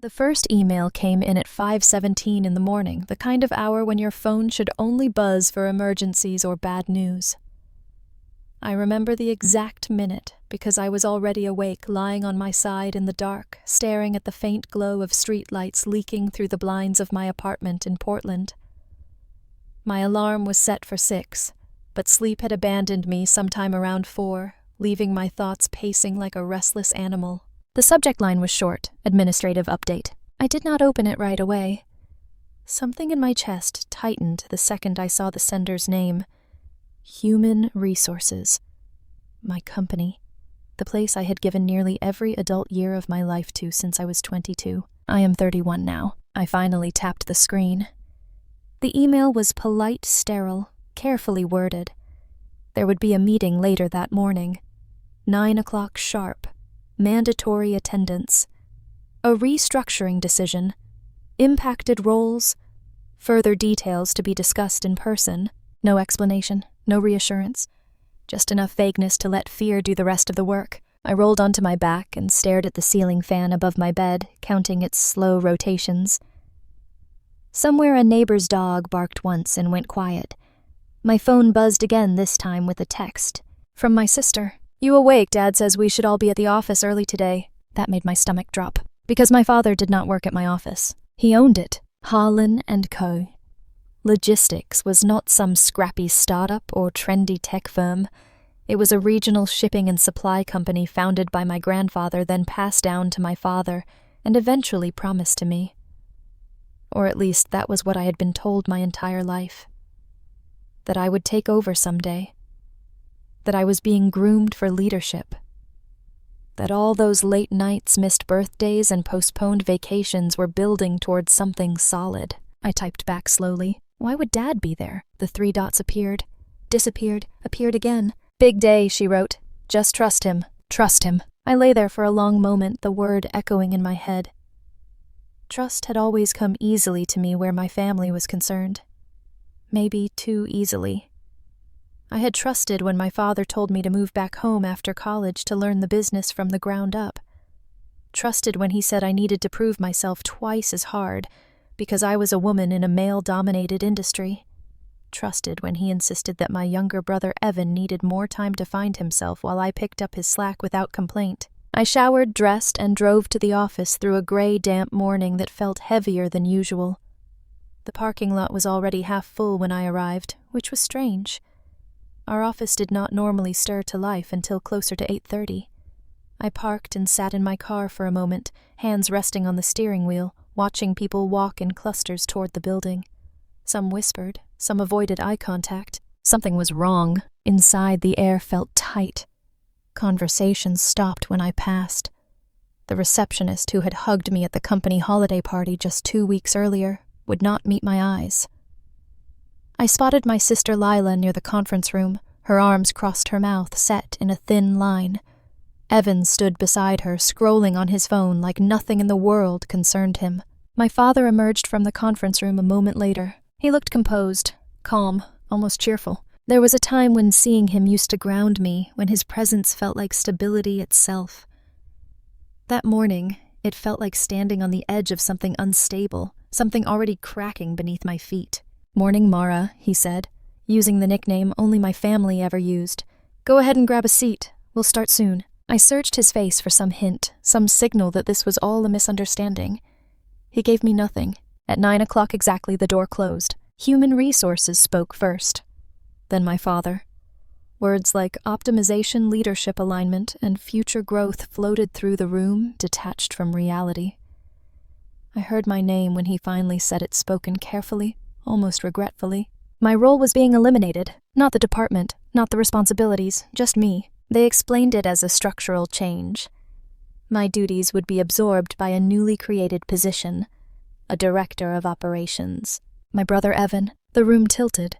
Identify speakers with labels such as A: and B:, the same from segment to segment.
A: The first email came in at 5:17 in the morning, the kind of hour when your phone should only buzz for emergencies or bad news. I remember the exact minute because I was already awake, lying on my side in the dark, staring at the faint glow of streetlights leaking through the blinds of my apartment in Portland. My alarm was set for 6, but sleep had abandoned me sometime around 4, leaving my thoughts pacing like a restless animal. The subject line was short, administrative update. I did not open it right away. Something in my chest tightened the second I saw the sender's name. Human Resources. My company. The place I had given nearly every adult year of my life to since I was 22. I am 31 now. I finally tapped the screen. The email was polite, sterile, carefully worded. There would be a meeting later that morning. 9 o'clock sharp. Mandatory attendance. A restructuring decision. Impacted roles. Further details to be discussed in person. No explanation, no reassurance. Just enough vagueness to let fear do the rest of the work. I rolled onto my back and stared at the ceiling fan above my bed, counting its slow rotations. Somewhere a neighbor's dog barked once and went quiet. My phone buzzed again, this time with a text. From my sister. "You awake? Dad says we should all be at the office early today." That made my stomach drop, because my father did not work at my office. He owned it. Harlan & Co. Logistics was not some scrappy startup or trendy tech firm. It was a regional shipping and supply company founded by my grandfather, then passed down to my father, and eventually promised to me. Or at least that was what I had been told my entire life. That I would take over someday. That I was being groomed for leadership. That all those late nights, missed birthdays, and postponed vacations were building towards something solid. I typed back slowly. Why would Dad be there? The 3 dots appeared, disappeared, appeared again. "Big day," she wrote. "Just trust him. Trust him." I lay there for a long moment, the word echoing in my head. Trust had always come easily to me where my family was concerned. Maybe too easily. I had trusted when my father told me to move back home after college to learn the business from the ground up. Trusted when he said I needed to prove myself twice as hard because I was a woman in a male-dominated industry. Trusted when he insisted that my younger brother Evan needed more time to find himself while I picked up his slack without complaint. I showered, dressed, and drove to the office through a gray, damp morning that felt heavier than usual. The parking lot was already half full when I arrived, which was strange. Our office did not normally stir to life until closer to 8:30. I parked and sat in my car for a moment, hands resting on the steering wheel, watching people walk in clusters toward the building. Some whispered, some avoided eye contact. Something was wrong. Inside, the air felt tight. Conversations stopped when I passed. The receptionist who had hugged me at the company holiday party just 2 weeks earlier would not meet my eyes. I spotted my sister Lila near the conference room, her arms crossed her mouth, set in a thin line. Evan stood beside her, scrolling on his phone like nothing in the world concerned him. My father emerged from the conference room a moment later. He looked composed, calm, almost cheerful. There was a time when seeing him used to ground me, when his presence felt like stability itself. That morning, it felt like standing on the edge of something unstable, something already cracking beneath my feet. "Morning, Mara," he said, using the nickname only my family ever used. "Go ahead and grab a seat. We'll start soon." I searched his face for some hint, some signal that this was all a misunderstanding. He gave me nothing. At 9 o'clock exactly, the door closed. Human Resources spoke first. Then my father. Words like optimization, leadership alignment, and future growth floated through the room, detached from reality. I heard my name when he finally said it, spoken carefully, almost regretfully. My role was being eliminated. Not the department, not the responsibilities, just me. They explained it as a structural change. My duties would be absorbed by a newly created position, a director of operations. My brother Evan. The room tilted.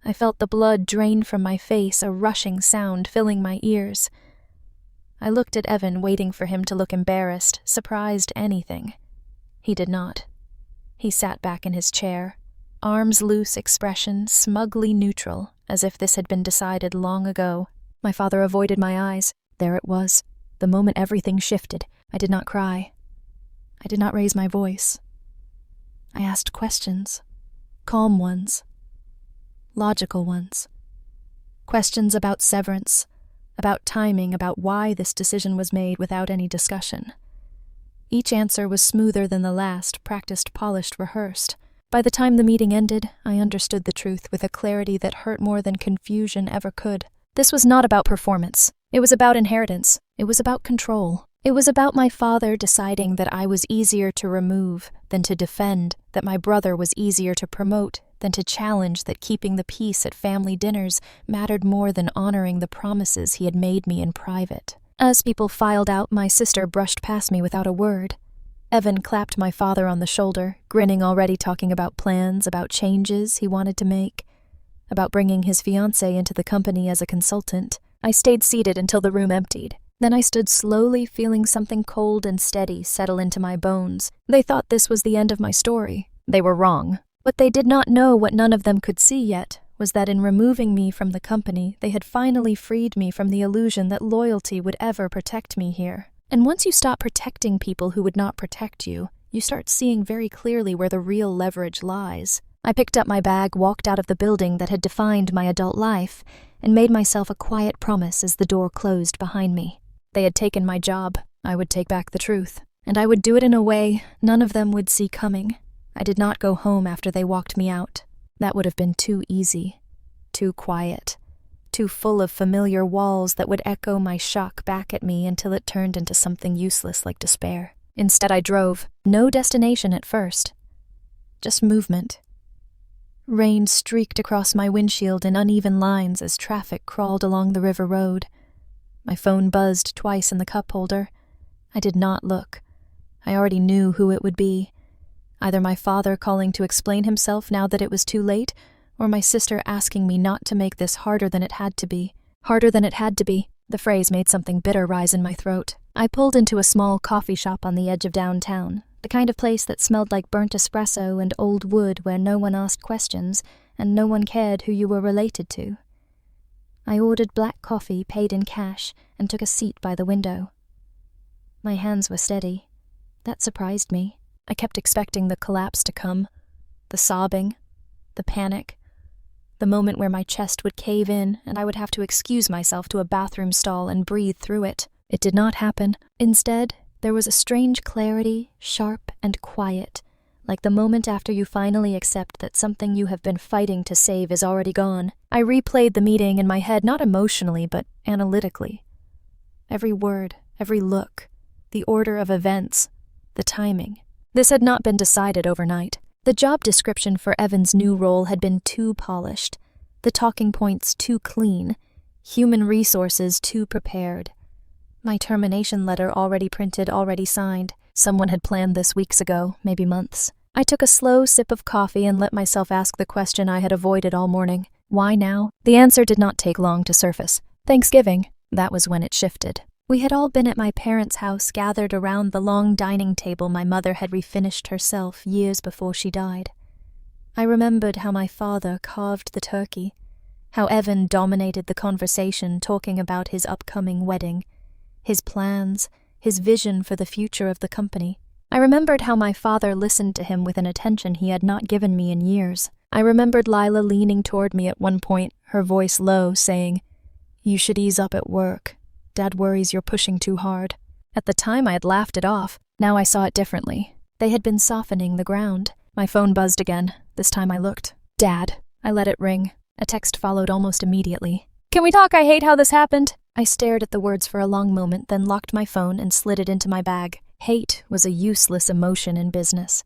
A: I felt the blood drain from my face, a rushing sound filling my ears. I looked at Evan, waiting for him to look embarrassed, surprised, anything. He did not. He sat back in his chair, arms loose expression, smugly neutral, as if this had been decided long ago. My father avoided my eyes. There it was. The moment everything shifted, I did not cry. I did not raise my voice. I asked questions. Calm ones. Logical ones. Questions about severance, about timing, about why this decision was made without any discussion. Each answer was smoother than the last, practiced, polished, rehearsed. By the time the meeting ended, I understood the truth with a clarity that hurt more than confusion ever could. This was not about performance. It was about inheritance. It was about control. It was about my father deciding that I was easier to remove than to defend, that my brother was easier to promote than to challenge, that keeping the peace at family dinners mattered more than honoring the promises he had made me in private. As people filed out, my sister brushed past me without a word. Evan clapped my father on the shoulder, grinning, already talking about plans, about changes he wanted to make, about bringing his fiancée into the company as a consultant. I stayed seated until the room emptied. Then I stood slowly, feeling something cold and steady settle into my bones. They thought this was the end of my story. They were wrong. What they did not know, what none of them could see yet, was that in removing me from the company, they had finally freed me from the illusion that loyalty would ever protect me here. And once you stop protecting people who would not protect you, you start seeing very clearly where the real leverage lies. I picked up my bag, walked out of the building that had defined my adult life, and made myself a quiet promise as the door closed behind me. They had taken my job. I would take back the truth. And I would do it in a way none of them would see coming. I did not go home after they walked me out. That would have been too easy, too quiet, too full of familiar walls that would echo my shock back at me until it turned into something useless like despair. Instead, I drove. No destination at first. Just movement. Rain streaked across my windshield in uneven lines as traffic crawled along the river road. My phone buzzed twice in the cup holder. I did not look. I already knew who it would be. Either my father calling to explain himself now that it was too late, or my sister asking me not to make this harder than it had to be. Harder than it had to be. The phrase made something bitter rise in my throat. I pulled into a small coffee shop on the edge of downtown, the kind of place that smelled like burnt espresso and old wood, where no one asked questions and no one cared who you were related to. I ordered black coffee, paid in cash, and took a seat by the window. My hands were steady. That surprised me. I kept expecting the collapse to come, the sobbing, the panic, the moment where my chest would cave in and I would have to excuse myself to a bathroom stall and breathe through it. It did not happen. Instead, there was a strange clarity, sharp and quiet, like the moment after you finally accept that something you have been fighting to save is already gone. I replayed the meeting in my head, not emotionally, but analytically. Every word, every look, the order of events, the timing. This had not been decided overnight. The job description for Evan's new role had been too polished, the talking points too clean, human resources too prepared. My termination letter already printed, already signed. Someone had planned this weeks ago, maybe months. I took a slow sip of coffee and let myself ask the question I had avoided all morning. Why now? The answer did not take long to surface. Thanksgiving. That was when it shifted. We had all been at my parents' house, gathered around the long dining table my mother had refinished herself years before she died. I remembered how my father carved the turkey, how Evan dominated the conversation, talking about his upcoming wedding, his plans, his vision for the future of the company. I remembered how my father listened to him with an attention he had not given me in years. I remembered Lila leaning toward me at one point, her voice low, saying, "You should ease up at work. Dad worries you're pushing too hard." At the time I had laughed it off. Now I saw it differently. They had been softening the ground. My phone buzzed again. This time I looked. "Dad." I let it ring. A text followed almost immediately. "Can we talk? I hate how this happened." I stared at the words for a long moment, then locked my phone and slid it into my bag. Hate was a useless emotion in business.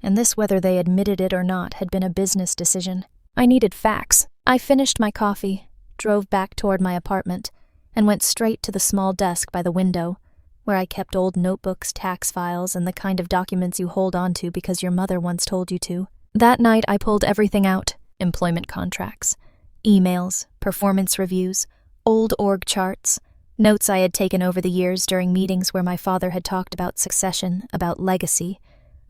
A: And this, whether they admitted it or not, had been a business decision. I needed facts. I finished my coffee, drove back toward my apartment, and went straight to the small desk by the window, where I kept old notebooks, tax files, and the kind of documents you hold on to because your mother once told you to. That night I pulled everything out: employment contracts, emails, performance reviews, old org charts, notes I had taken over the years during meetings where my father had talked about succession, about legacy,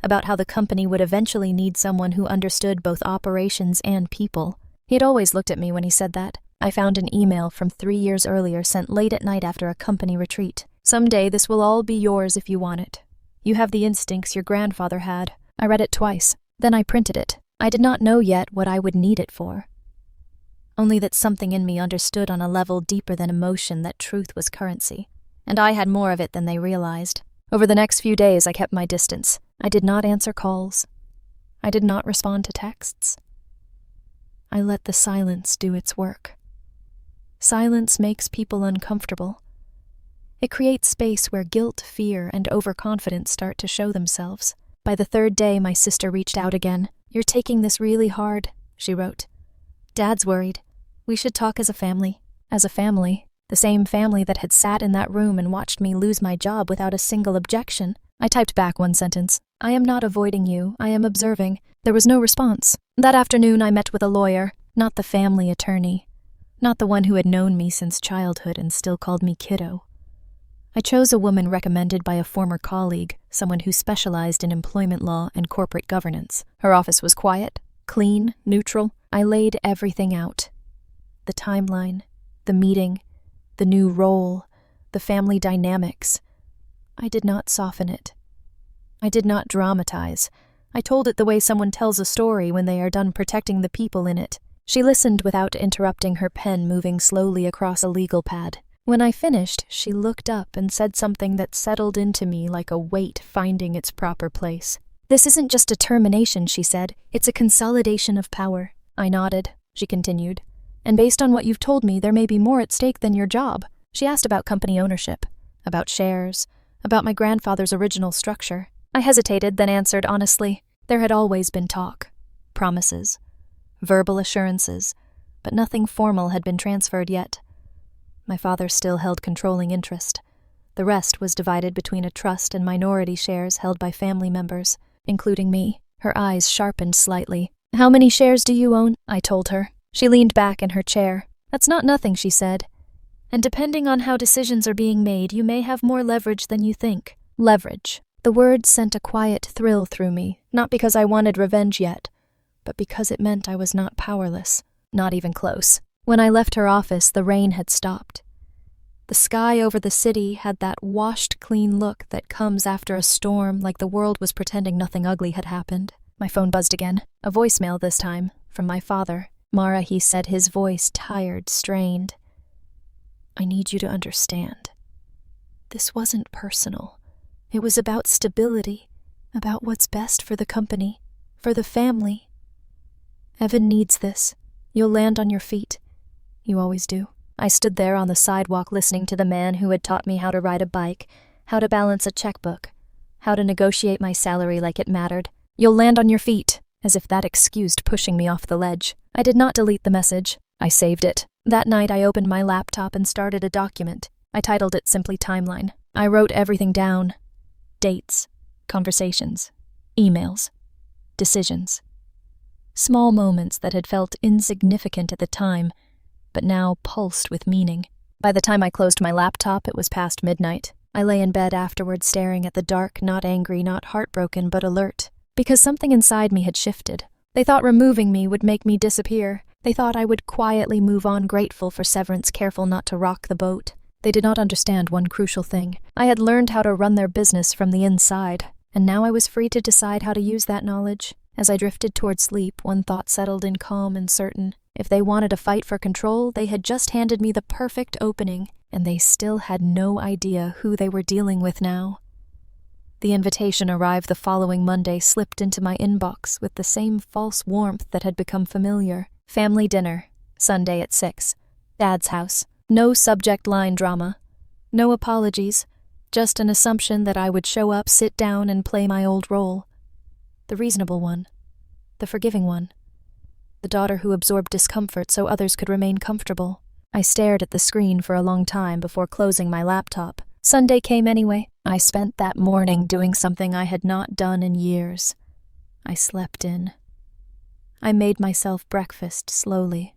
A: about how the company would eventually need someone who understood both operations and people. He had always looked at me when he said that. I found an email from 3 years earlier sent late at night after a company retreat. "Someday this will all be yours if you want it. You have the instincts your grandfather had. I read it twice. Then I printed it. I did not know yet what I would need it for. Only that something in me understood on a level deeper than emotion that truth was currency. And I had more of it than they realized. Over the next few days, I kept my distance. I did not answer calls. I did not respond to texts. I let the silence do its work. Silence makes people uncomfortable. It creates space where guilt, fear, and overconfidence start to show themselves. By the third day, my sister reached out again. "You're taking this really hard," she wrote. "Dad's worried. We should talk as a family." As a family. The same family that had sat in that room and watched me lose my job without a single objection. I typed back one sentence. "I am not avoiding you. I am observing." There was no response. That afternoon, I met with a lawyer, not the family attorney, not the one who had known me since childhood and still called me kiddo. I chose a woman recommended by a former colleague, someone who specialized in employment law and corporate governance. Her office was quiet, clean, neutral. I laid everything out. The timeline, the meeting, the new role, the family dynamics. I did not soften it. I did not dramatize. I told it the way someone tells a story when they are done protecting the people in it. She listened without interrupting her pen moving slowly across a legal pad. When I finished, she looked up and said something that settled into me like a weight finding its proper place. "This isn't just a termination," she said. "It's a consolidation of power." I nodded. She continued. "And based on what you've told me, there may be more at stake than your job." She asked about company ownership, about shares, about my grandfather's original structure. I hesitated, then answered honestly. There had always been talk, promises, verbal assurances, but nothing formal had been transferred yet. My father still held controlling interest. The rest was divided between a trust and minority shares held by family members, including me. Her eyes sharpened slightly. "How many shares do you own?" I told her. She leaned back in her chair. "That's not nothing," she said. "And depending on how decisions are being made, you may have more leverage than you think." Leverage. The word sent a quiet thrill through me, not because I wanted revenge yet, but because it meant I was not powerless, not even close. When I left her office, the rain had stopped. The sky over the city had that washed clean look that comes after a storm, like the world was pretending nothing ugly had happened. My phone buzzed again. A voicemail this time, from my father. "Mara," he said, his voice tired, strained. "I need you to understand. This wasn't personal. It was about stability, about what's best for the company, for the family. Evan needs this. You'll land on your feet. You always do." I stood there on the sidewalk listening to the man who had taught me how to ride a bike, how to balance a checkbook, how to negotiate my salary like it mattered. "You'll land on your feet," as if that excused pushing me off the ledge. I did not delete the message. I saved it. That night I opened my laptop and started a document. I titled it simply Timeline. I wrote everything down. Dates, conversations, emails, decisions. Small moments that had felt insignificant at the time, but now pulsed with meaning. By the time I closed my laptop, it was past midnight. I lay in bed afterward staring at the dark, not angry, not heartbroken, but alert. Because something inside me had shifted. They thought removing me would make me disappear. They thought I would quietly move on, grateful for severance, careful not to rock the boat. They did not understand one crucial thing. I had learned how to run their business from the inside, and now I was free to decide how to use that knowledge. As I drifted toward sleep, one thought settled in, calm and certain. If they wanted a fight for control, they had just handed me the perfect opening, and they still had no idea who they were dealing with now. The invitation arrived the following Monday, slipped into my inbox with the same false warmth that had become familiar. Family dinner, Sunday at 6. Dad's house. No subject line drama. No apologies. Just an assumption that I would show up, sit down, and play my old role. The reasonable one. The forgiving one. The daughter who absorbed discomfort so others could remain comfortable. I stared at the screen for a long time before closing my laptop. Sunday came anyway. I spent that morning doing something I had not done in years. I slept in. I made myself breakfast slowly.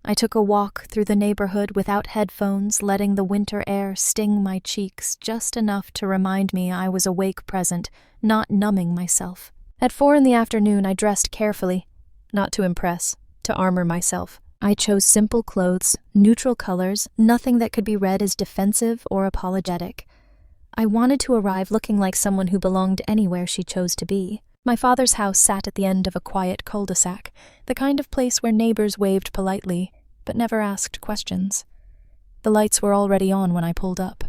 A: I took a walk through the neighborhood without headphones, letting the winter air sting my cheeks just enough to remind me I was awake, present, not numbing myself. At 4 in the afternoon, I dressed carefully. Not to impress, to armor myself. I chose simple clothes, neutral colors, nothing that could be read as defensive or apologetic. I wanted to arrive looking like someone who belonged anywhere she chose to be. My father's house sat at the end of a quiet cul-de-sac, the kind of place where neighbors waved politely, but never asked questions. The lights were already on when I pulled up.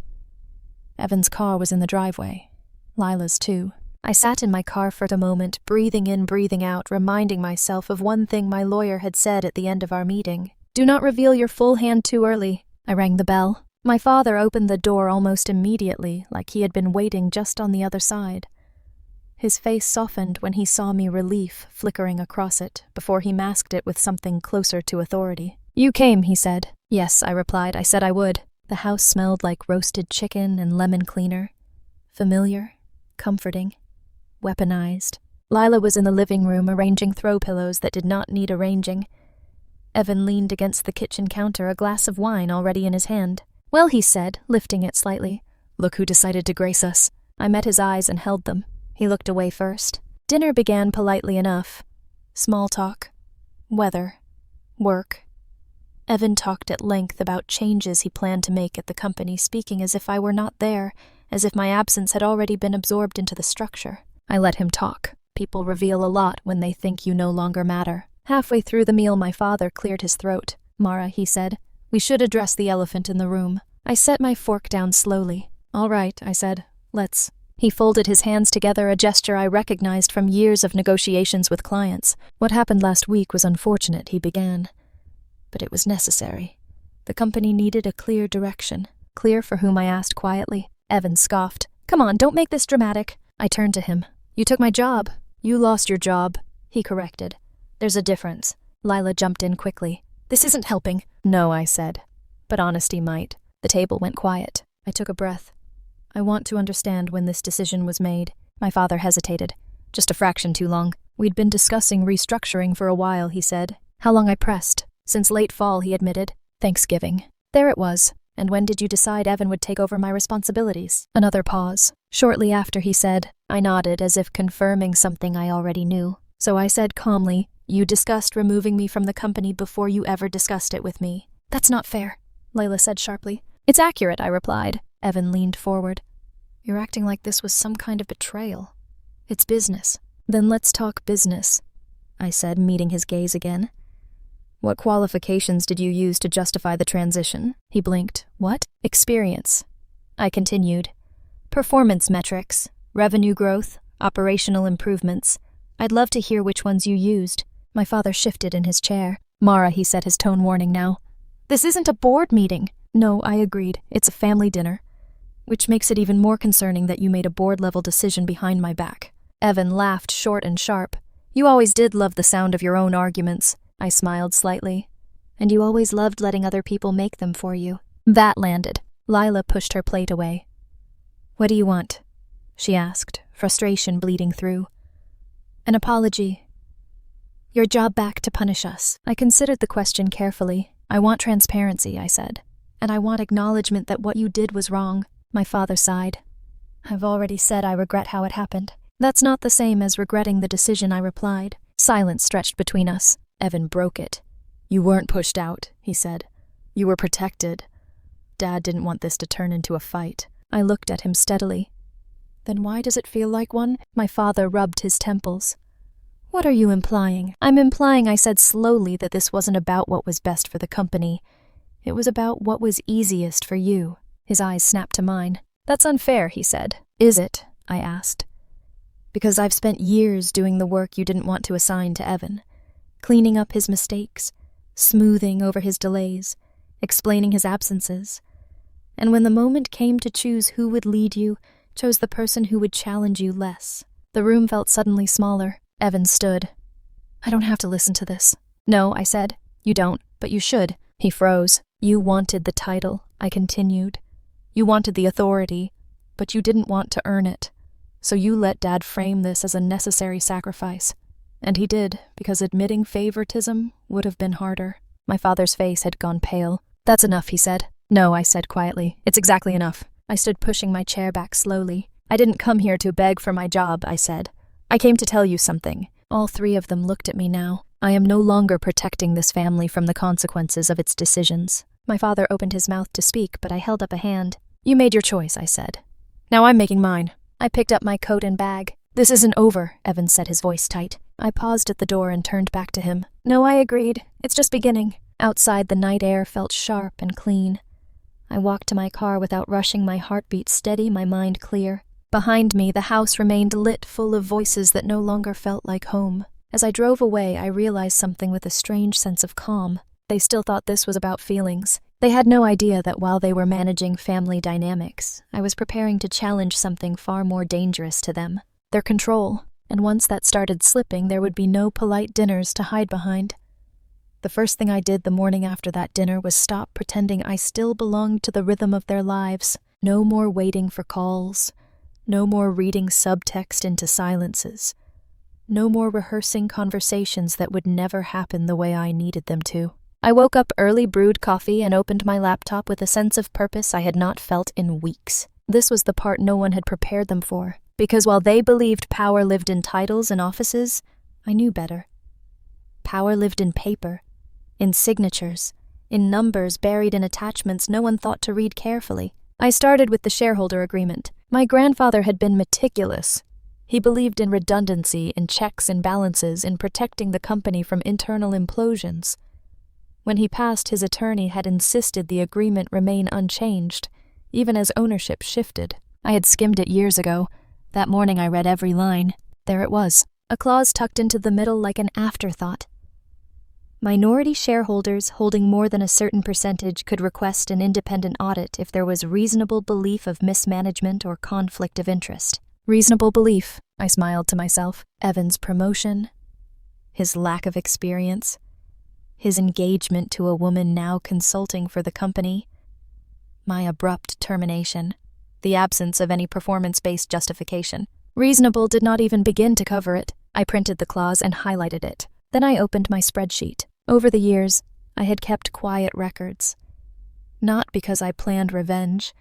A: Evan's car was in the driveway. Lila's too. I sat in my car for a moment, breathing in, breathing out, reminding myself of one thing my lawyer had said at the end of our meeting. Do not reveal your full hand too early. I rang the bell. My father opened the door almost immediately, like he had been waiting just on the other side. His face softened when he saw me, relief flickering across it, before he masked it with something closer to authority. You came, he said. Yes, I replied. I said I would. The house smelled like roasted chicken and lemon cleaner. Familiar, comforting, weaponized. Lila was in the living room arranging throw pillows that did not need arranging. Evan leaned against the kitchen counter, a glass of wine already in his hand. Well, he said, lifting it slightly. Look who decided to grace us. I met his eyes and held them. He looked away first. Dinner began politely enough. Small talk. Weather. Work. Evan talked at length about changes he planned to make at the company, speaking as if I were not there, as if my absence had already been absorbed into the structure. I let him talk. People reveal a lot when they think you no longer matter. Halfway through the meal, my father cleared his throat. Mara, he said, we should address the elephant in the room. I set my fork down slowly. All right, I said. Let's. He folded his hands together, a gesture I recognized from years of negotiations with clients. What happened last week was unfortunate, he began. But it was necessary. The company needed a clear direction. Clear for whom, I asked quietly. Evan scoffed. Come on, don't make this dramatic. I turned to him. You took my job. You lost your job. He corrected. There's a difference. Lila jumped in quickly. This isn't helping. No, I said. But honesty might. The table went quiet. I took a breath. I want to understand when this decision was made. My father hesitated. Just a fraction too long. We'd been discussing restructuring for a while, he said. How long I pressed? Since late fall, he admitted. Thanksgiving. There it was. And when did you decide Evan would take over my responsibilities? Another pause. Shortly after, he said. I nodded, as if confirming something I already knew. So I said calmly, you discussed removing me from the company before you ever discussed it with me. That's not fair, Layla said sharply. It's accurate, I replied. Evan leaned forward. You're acting like this was some kind of betrayal. It's business. Then let's talk business, I said, meeting his gaze again. What qualifications did you use to justify the transition? He blinked. What? Experience. I continued. Performance metrics, revenue growth, operational improvements. I'd love to hear which ones you used. My father shifted in his chair. Mara, he said, his tone warning now. This isn't a board meeting. No, I agreed. It's a family dinner. Which makes it even more concerning that you made a board-level decision behind my back. Evan laughed short and sharp. You always did love the sound of your own arguments. I smiled slightly. And you always loved letting other people make them for you. That landed. Lila pushed her plate away. What do you want? She asked, frustration bleeding through. An apology. Your job back to punish us. I considered the question carefully. I want transparency, I said. And I want acknowledgement that what you did was wrong. My father sighed. I've already said I regret how it happened. That's not the same as regretting the decision, I replied. Silence stretched between us. Evan broke it. You weren't pushed out, he said. You were protected. Dad didn't want this to turn into a fight. I looked at him steadily. Then why does it feel like one? My father rubbed his temples. What are you implying? I'm implying, I said slowly, that this wasn't about what was best for the company. It was about what was easiest for you. His eyes snapped to mine. That's unfair, he said. Is it? I asked. Because I've spent years doing the work you didn't want to assign to Evan. Cleaning up his mistakes, smoothing over his delays, explaining his absences. And when the moment came to choose who would lead you, chose the person who would challenge you less. The room felt suddenly smaller. Evan stood. I don't have to listen to this. No, I said. You don't, but you should. He froze. You wanted the title, I continued. You wanted the authority, but you didn't want to earn it. So you let Dad frame this as a necessary sacrifice. And he did, because admitting favoritism would have been harder. My father's face had gone pale. That's enough, he said. No, I said quietly. It's exactly enough. I stood pushing my chair back slowly. I didn't come here to beg for my job, I said. I came to tell you something. All three of them looked at me now. I am no longer protecting this family from the consequences of its decisions. My father opened his mouth to speak, but I held up a hand. You made your choice, I said. Now I'm making mine. I picked up my coat and bag. This isn't over, Evan said, his voice tight. I paused at the door and turned back to him. No, I agreed. It's just beginning. Outside, the night air felt sharp and clean. I walked to my car without rushing, my heartbeat steady, my mind clear. Behind me, the house remained lit, full of voices that no longer felt like home. As I drove away, I realized something with a strange sense of calm. They still thought this was about feelings. They had no idea that while they were managing family dynamics, I was preparing to challenge something far more dangerous to them. Their control. And once that started slipping, there would be no polite dinners to hide behind. The first thing I did the morning after that dinner was stop pretending I still belonged to the rhythm of their lives. No more waiting for calls. No more reading subtext into silences. No more rehearsing conversations that would never happen the way I needed them to. I woke up early, brewed coffee, and opened my laptop with a sense of purpose I had not felt in weeks. This was the part no one had prepared them for, because while they believed power lived in titles and offices, I knew better. Power lived in paper, in signatures, in numbers buried in attachments no one thought to read carefully. I started with the shareholder agreement. My grandfather had been meticulous. He believed in redundancy, in checks and balances, in protecting the company from internal implosions. When he passed, his attorney had insisted the agreement remain unchanged, even as ownership shifted. I had skimmed it years ago. That morning I read every line. There it was, a clause tucked into the middle like an afterthought. Minority shareholders holding more than a certain percentage could request an independent audit if there was reasonable belief of mismanagement or conflict of interest. Reasonable belief, I smiled to myself. Evan's promotion, his lack of experience, his engagement to a woman now consulting for the company, my abrupt termination, the absence of any performance-based justification. Reasonable did not even begin to cover it. I printed the clause and highlighted it. Then I opened my spreadsheet. Over the years, I had kept quiet records. Not because I planned revenge,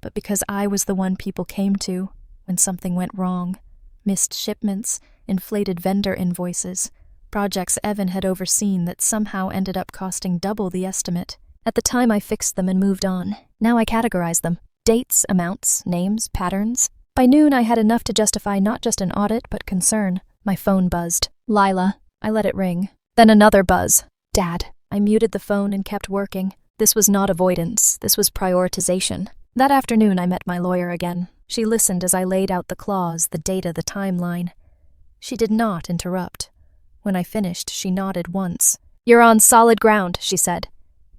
A: but because I was the one people came to when something went wrong. Missed shipments, inflated vendor invoices, projects Evan had overseen that somehow ended up costing double the estimate. At the time, I fixed them and moved on. Now I categorized them. Dates, amounts, names, patterns. By noon, I had enough to justify not just an audit, but concern. My phone buzzed. Lila. I let it ring. Then another buzz. Dad. I muted the phone and kept working. This was not avoidance. This was prioritization. That afternoon, I met my lawyer again. She listened as I laid out the clause, the data, the timeline. She did not interrupt. When I finished, she nodded once. You're on solid ground, she said.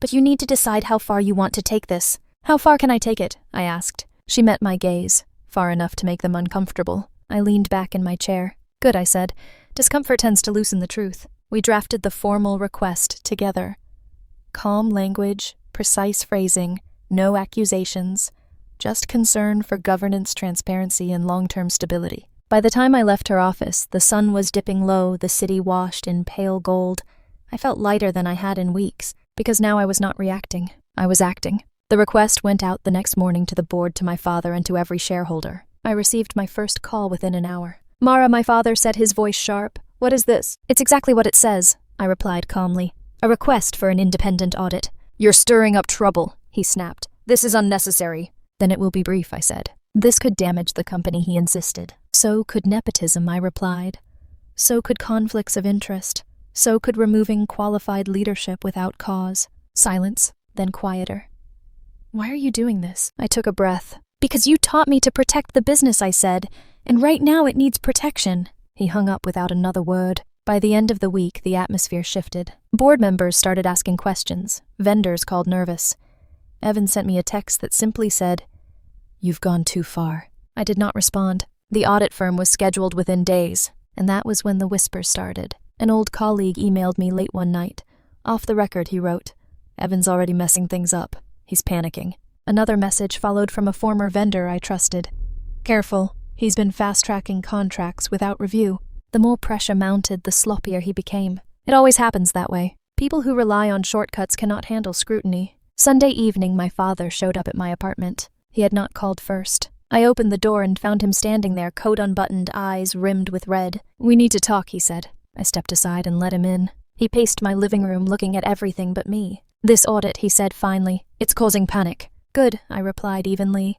A: But you need to decide how far you want to take this. How far can I take it? I asked. She met my gaze, far enough to make them uncomfortable. I leaned back in my chair. Good, I said. Discomfort tends to loosen the truth. We drafted the formal request together. Calm language, precise phrasing, no accusations, just concern for governance, transparency, and long-term stability. By the time I left her office, the sun was dipping low, the city washed in pale gold. I felt lighter than I had in weeks, because now I was not reacting. I was acting. The request went out the next morning to the board, to my father, and to every shareholder. I received my first call within an hour. Mara, my father said, his voice sharp. What is this? It's exactly what it says, I replied calmly. A request for an independent audit. You're stirring up trouble, he snapped. This is unnecessary. Then it will be brief, I said. This could damage the company, he insisted. So could nepotism, I replied. So could conflicts of interest. So could removing qualified leadership without cause. Silence, then quieter. Why are you doing this? I took a breath. Because you taught me to protect the business, I said, and right now it needs protection. He hung up without another word. By the end of the week, the atmosphere shifted. Board members started asking questions. Vendors called nervous. Evan sent me a text that simply said, "You've gone too far." I did not respond. The audit firm was scheduled within days, and that was when the whispers started. An old colleague emailed me late one night. Off the record, he wrote, "Evan's already messing things up. He's panicking." Another message followed from a former vendor I trusted. "Careful. He's been fast-tracking contracts without review." The more pressure mounted, the sloppier he became. It always happens that way. People who rely on shortcuts cannot handle scrutiny. Sunday evening, my father showed up at my apartment. He had not called first. I opened the door and found him standing there, coat unbuttoned, eyes rimmed with red. "We need to talk," he said. I stepped aside and let him in. He paced my living room, looking at everything but me. "This audit," he said finally, "it's causing panic." "Good," I replied evenly.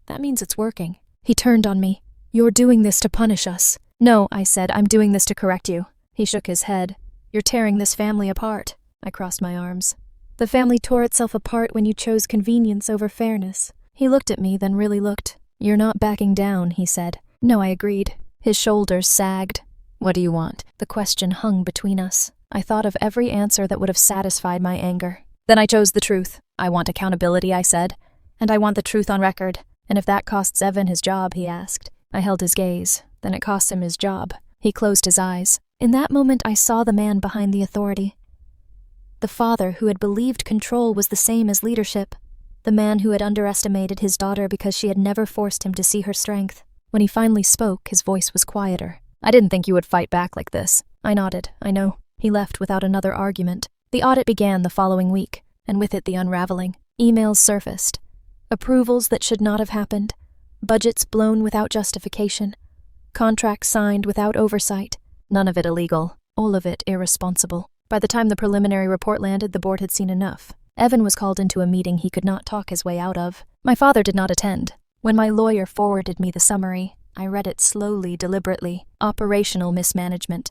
A: That means it's working. He turned on me. You're doing this to punish us. No, I said, I'm doing this to correct you. He shook his head. You're tearing this family apart. I crossed my arms. The family tore itself apart when you chose convenience over fairness. He looked at me, then really looked. You're not backing down, he said. No, I agreed. His shoulders sagged. What do you want? The question hung between us. I thought of every answer that would have satisfied my anger. Then I chose the truth. I want accountability, I said. And I want the truth on record. And if that costs Evan his job, he asked. I held his gaze. Then it cost him his job. He closed his eyes. In that moment, I saw the man behind the authority. The father who had believed control was the same as leadership. The man who had underestimated his daughter because she had never forced him to see her strength. When he finally spoke, his voice was quieter. I didn't think you would fight back like this. I nodded. I know. He left without another argument. The audit began the following week, and with it the unraveling. Emails surfaced. Approvals that should not have happened. Budgets blown without justification. Contracts signed without oversight. None of it illegal. All of it irresponsible. By the time the preliminary report landed, the board had seen enough. Evan was called into a meeting he could not talk his way out of. My father did not attend. When my lawyer forwarded me the summary, I read it slowly, deliberately. Operational mismanagement.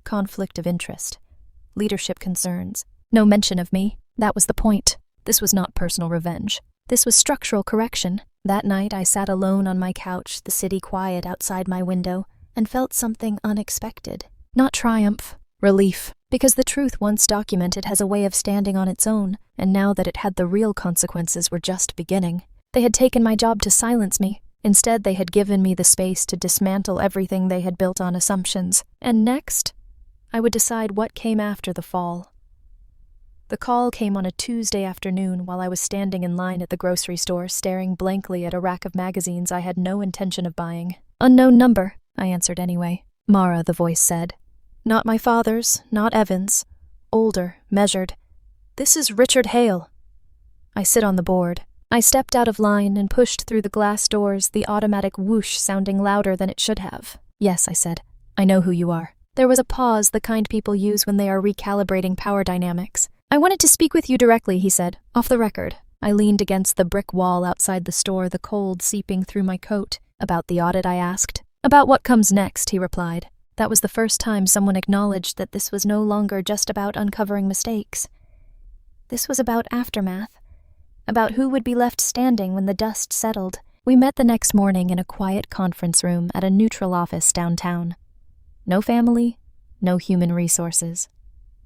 A: Conflict of interest. Leadership concerns. No mention of me. That was the point. This was not personal revenge. This was structural correction. That night I sat alone on my couch, the city quiet outside my window, and felt something unexpected. Not triumph. Relief. Because the truth once documented has a way of standing on its own, and now that it had the real consequences were just beginning. They had taken my job to silence me. Instead, they had given me the space to dismantle everything they had built on assumptions. And next, I would decide what came after the fall. The call came on a Tuesday afternoon while I was standing in line at the grocery store, staring blankly at a rack of magazines I had no intention of buying. Unknown number, I answered anyway. Mara, the voice said. Not my father's, not Evan's. Older, measured. This is Richard Hale. I sit on the board. I stepped out of line and pushed through the glass doors, the automatic whoosh sounding louder than it should have. Yes, I said. I know who you are. There was a pause, the kind people use when they are recalibrating power dynamics. I wanted to speak with you directly, he said, off the record. I leaned against the brick wall outside the store, the cold seeping through my coat. About the audit, I asked. About what comes next, he replied. That was the first time someone acknowledged that this was no longer just about uncovering mistakes. This was about aftermath. About who would be left standing when the dust settled. We met the next morning in a quiet conference room at a neutral office downtown. No family, no human resources.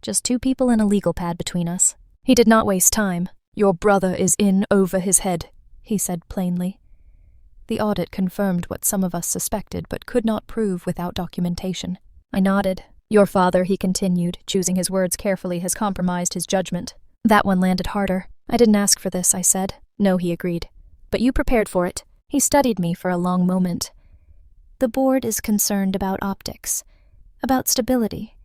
A: Just two people and a legal pad between us. He did not waste time. Your brother is in over his head, he said plainly. The audit confirmed what some of us suspected but could not prove without documentation. I nodded. Your father, he continued, choosing his words carefully, has compromised his judgment. That one landed harder. I didn't ask for this, I said. No, he agreed. But you prepared for it. He studied me for a long moment. The board is concerned about optics, about stability,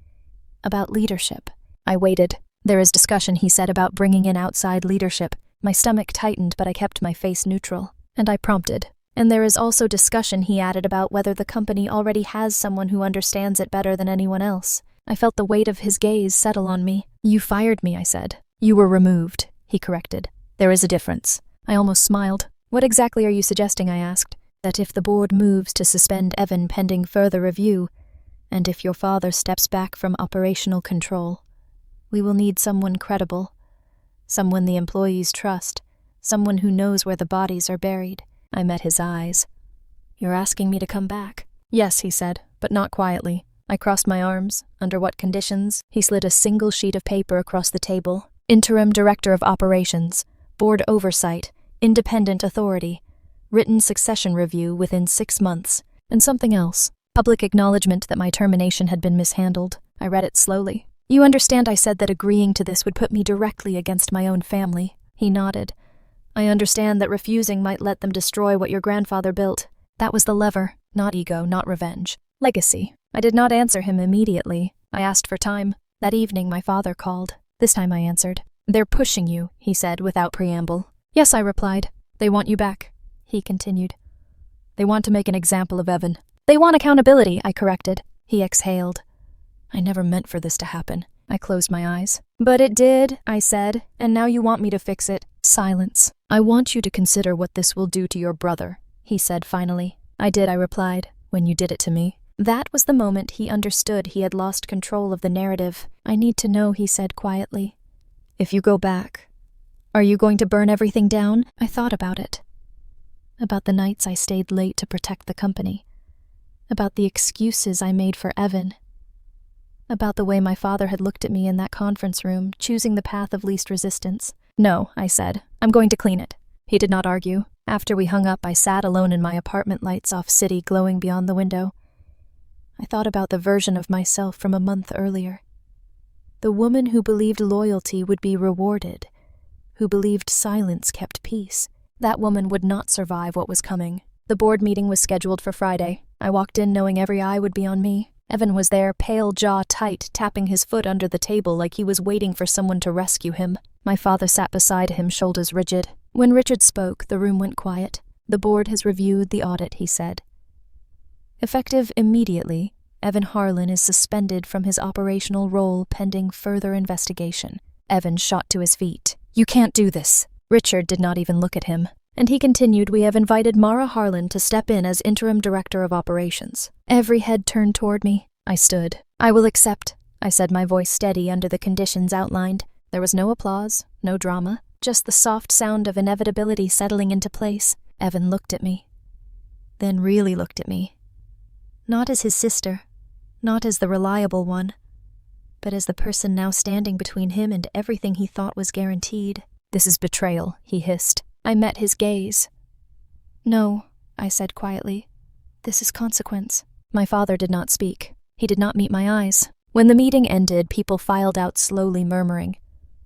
A: about leadership. I waited. There is discussion, he said, about bringing in outside leadership. My stomach tightened, but I kept my face neutral. And I prompted. And there is also discussion, he added, about whether the company already has someone who understands it better than anyone else. I felt the weight of his gaze settle on me. You fired me, I said. You were removed, he corrected. There is a difference. I almost smiled. What exactly are you suggesting, I asked. That if the board moves to suspend Evan pending further review, and if your father steps back from operational control, we will need someone credible, someone the employees trust, someone who knows where the bodies are buried. I met his eyes. You're asking me to come back? Yes, he said, but not quietly. I crossed my arms. Under what conditions? He slid a single sheet of paper across the table. Interim Director of Operations, Board Oversight, Independent Authority, Written Succession Review within 6 months, and something else. Public acknowledgement that my termination had been mishandled. I read it slowly. You understand, I said, that agreeing to this would put me directly against my own family. He nodded. I understand that refusing might let them destroy what your grandfather built. That was the lever. Not ego, not revenge. Legacy. I did not answer him immediately. I asked for time. That evening my father called. This time I answered. They're pushing you, he said without preamble. Yes, I replied. They want you back, he continued. They want to make an example of Evan. They want accountability, I corrected. He exhaled. I never meant for this to happen. I closed my eyes. But it did, I said, and now you want me to fix it. Silence. I want you to consider what this will do to your brother, he said finally. I did, I replied, when you did it to me. That was the moment he understood he had lost control of the narrative. I need to know, he said quietly. If you go back, are you going to burn everything down? I thought about it. About the nights I stayed late to protect the company. About the excuses I made for Evan. About the way my father had looked at me in that conference room, choosing the path of least resistance. No, I said. I'm going to clean it. He did not argue. After we hung up, I sat alone in my apartment, lights off, city glowing beyond the window. I thought about the version of myself from a month earlier. The woman who believed loyalty would be rewarded, who believed silence kept peace. That woman would not survive what was coming. The board meeting was scheduled for Friday. I walked in knowing every eye would be on me. Evan was there, pale, jaw tight, tapping his foot under the table like he was waiting for someone to rescue him. My father sat beside him, shoulders rigid. When Richard spoke, the room went quiet. The board has reviewed the audit, he said. Effective immediately, Evan Harlan is suspended from his operational role pending further investigation. Evan shot to his feet. You can't do this. Richard did not even look at him. And he continued, we have invited Mara Harlan to step in as interim director of operations. Every head turned toward me. I stood. I will accept, I said, my voice steady under the conditions outlined. There was no applause, no drama, just the soft sound of inevitability settling into place. Evan looked at me. Then really looked at me. Not as his sister, not as the reliable one, but as the person now standing between him and everything he thought was guaranteed. This is betrayal, he hissed. I met his gaze. No, I said quietly. This is consequence. My father did not speak. He did not meet my eyes. When the meeting ended, people filed out slowly, murmuring.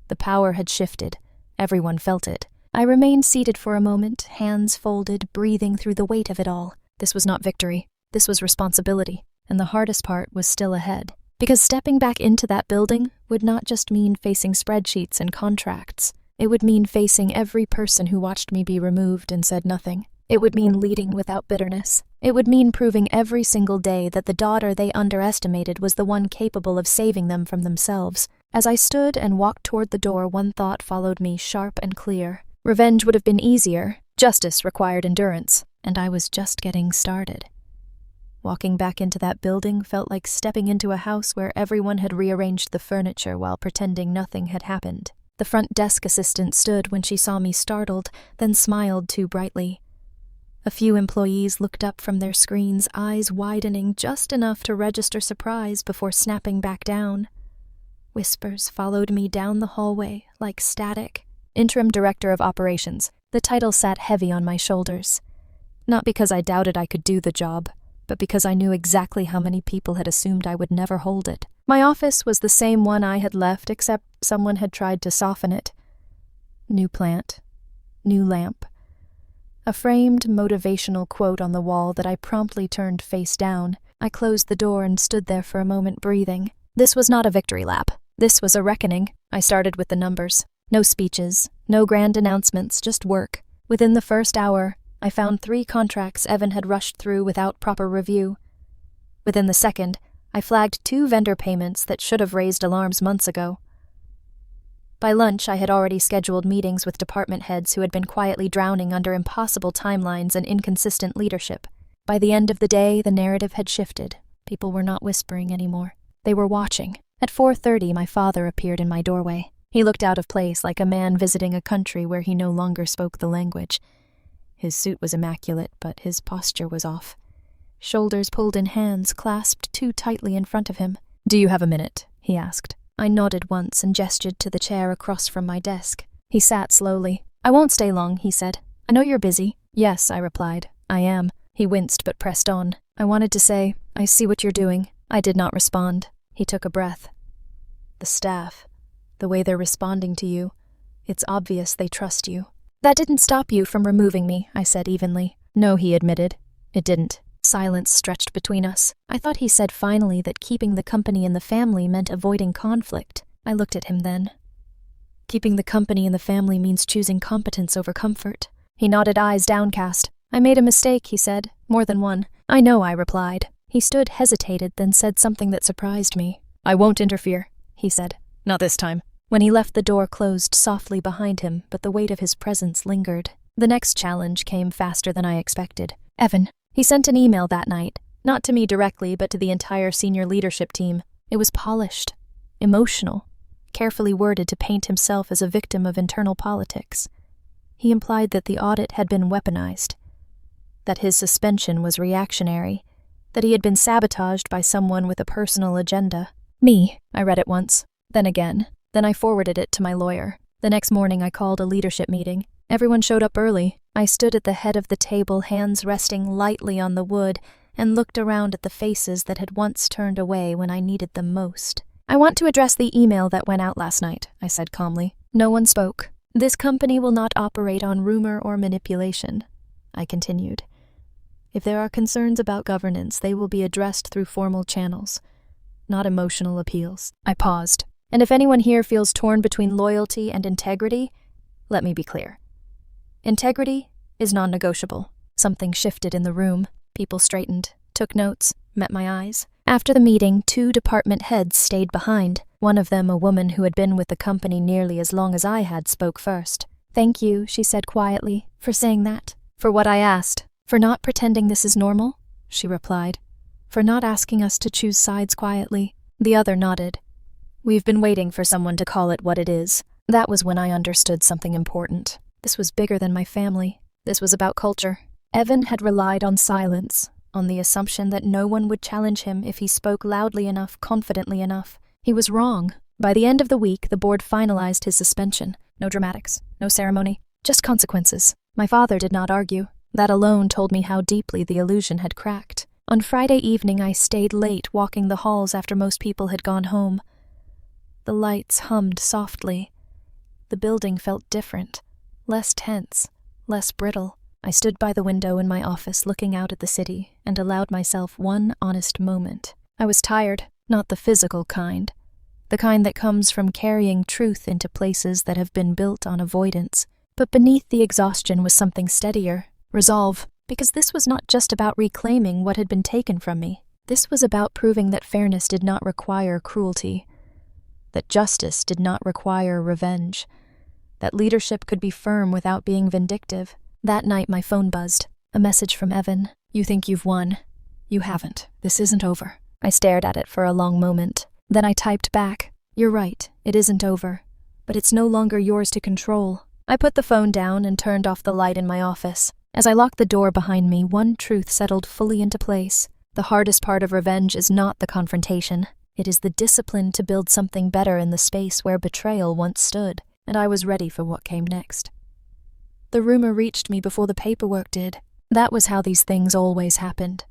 A: The power had shifted. Everyone felt it. I remained seated for a moment, hands folded, breathing through the weight of it all. This was not victory. This was responsibility. And the hardest part was still ahead. Because stepping back into that building would not just mean facing spreadsheets and contracts. It would mean facing every person who watched me be removed and said nothing. It would mean leading without bitterness. It would mean proving every single day that the daughter they underestimated was the one capable of saving them from themselves. As I stood and walked toward the door, one thought followed me, sharp and clear. Revenge would have been easier. Justice required endurance. And I was just getting started. Walking back into that building felt like stepping into a house where everyone had rearranged the furniture while pretending nothing had happened. The front desk assistant stood when she saw me, startled, then smiled too brightly. A few employees looked up from their screens, eyes widening just enough to register surprise before snapping back down. Whispers followed me down the hallway, like static. Interim Director of Operations. The title sat heavy on my shoulders. Not because I doubted I could do the job, but because I knew exactly how many people had assumed I would never hold it. My office was the same one I had left, except someone had tried to soften it. New plant. New lamp. A framed motivational quote on the wall that I promptly turned face down. I closed the door and stood there for a moment, breathing. This was not a victory lap. This was a reckoning. I started with the numbers. No speeches, no grand announcements, just work. Within the first hour, I found 3 contracts Evan had rushed through without proper review. Within the second, I flagged 2 vendor payments that should have raised alarms months ago. By lunch, I had already scheduled meetings with department heads who had been quietly drowning under impossible timelines and inconsistent leadership. By the end of the day, the narrative had shifted. People were not whispering anymore. They were watching. At 4:30, my father appeared in my doorway. He looked out of place, like a man visiting a country where he no longer spoke the language. His suit was immaculate, but his posture was off. Shoulders pulled in, hands clasped too tightly in front of him. "Do you have a minute?" he asked. I nodded once and gestured to the chair across from my desk. He sat slowly. "I won't stay long," he said. "I know you're busy." "Yes," I replied. "I am." He winced but pressed on. "I wanted to say, I see what you're doing." I did not respond. He took a breath. "The staff, the way they're responding to you, it's obvious they trust you." "That didn't stop you from removing me," I said evenly. "No," he admitted. "It didn't." Silence stretched between us. I thought he said finally that keeping the company in the family meant avoiding conflict. I looked at him then. "Keeping the company in the family means choosing competence over comfort." He nodded, eyes downcast. "I made a mistake," he said. "More than one." "I know," I replied. He stood, hesitated, then said something that surprised me. "I won't interfere." he said. Not this time. When he left, the door closed softly behind him, but the weight of his presence lingered. The next challenge came faster than I expected. Evan. He sent an email that night, not to me directly, but to the entire senior leadership team. It was polished, emotional, carefully worded to paint himself as a victim of internal politics. He implied that the audit had been weaponized, that his suspension was reactionary, that he had been sabotaged by someone with a personal agenda. Me, I read it once, then again. Then I forwarded it to my lawyer. The next morning I called a leadership meeting. Everyone showed up early. I stood at the head of the table, hands resting lightly on the wood, and looked around at the faces that had once turned away when I needed them most. I want to address the email that went out last night, I said calmly. No one spoke. This company will not operate on rumor or manipulation, I continued. If there are concerns about governance, they will be addressed through formal channels, not emotional appeals. I paused. And if anyone here feels torn between loyalty and integrity, let me be clear. Integrity is non-negotiable. Something shifted in the room. People straightened, took notes, met my eyes. After the meeting, 2 department heads stayed behind. One of them, a woman who had been with the company nearly as long as I had, spoke first. Thank you, she said quietly, for saying that. For what I asked. For not pretending this is normal, she replied. For not asking us to choose sides quietly. The other nodded. We've been waiting for someone to call it what it is. That was when I understood something important. This was bigger than my family. This was about culture. Evan had relied on silence, on the assumption that no one would challenge him if he spoke loudly enough, confidently enough. He was wrong. By the end of the week, the board finalized his suspension. No dramatics, no ceremony, just consequences. My father did not argue. That alone told me how deeply the illusion had cracked. On Friday evening, I stayed late walking the halls after most people had gone home. The lights hummed softly. The building felt different, less tense, less brittle. I stood by the window in my office looking out at the city and allowed myself one honest moment. I was tired, not the physical kind, the kind that comes from carrying truth into places that have been built on avoidance. But beneath the exhaustion was something steadier, resolve, because this was not just about reclaiming what had been taken from me. This was about proving that fairness did not require cruelty, that justice did not require revenge, that leadership could be firm without being vindictive. That night my phone buzzed. A message from Evan. You think you've won. You haven't. This isn't over. I stared at it for a long moment. Then I typed back. You're right. It isn't over. But it's no longer yours to control. I put the phone down and turned off the light in my office. As I locked the door behind me, one truth settled fully into place. The hardest part of revenge is not the confrontation. It is the discipline to build something better in the space where betrayal once stood, and I was ready for what came next. The rumor reached me before the paperwork did. That was how these things always happened.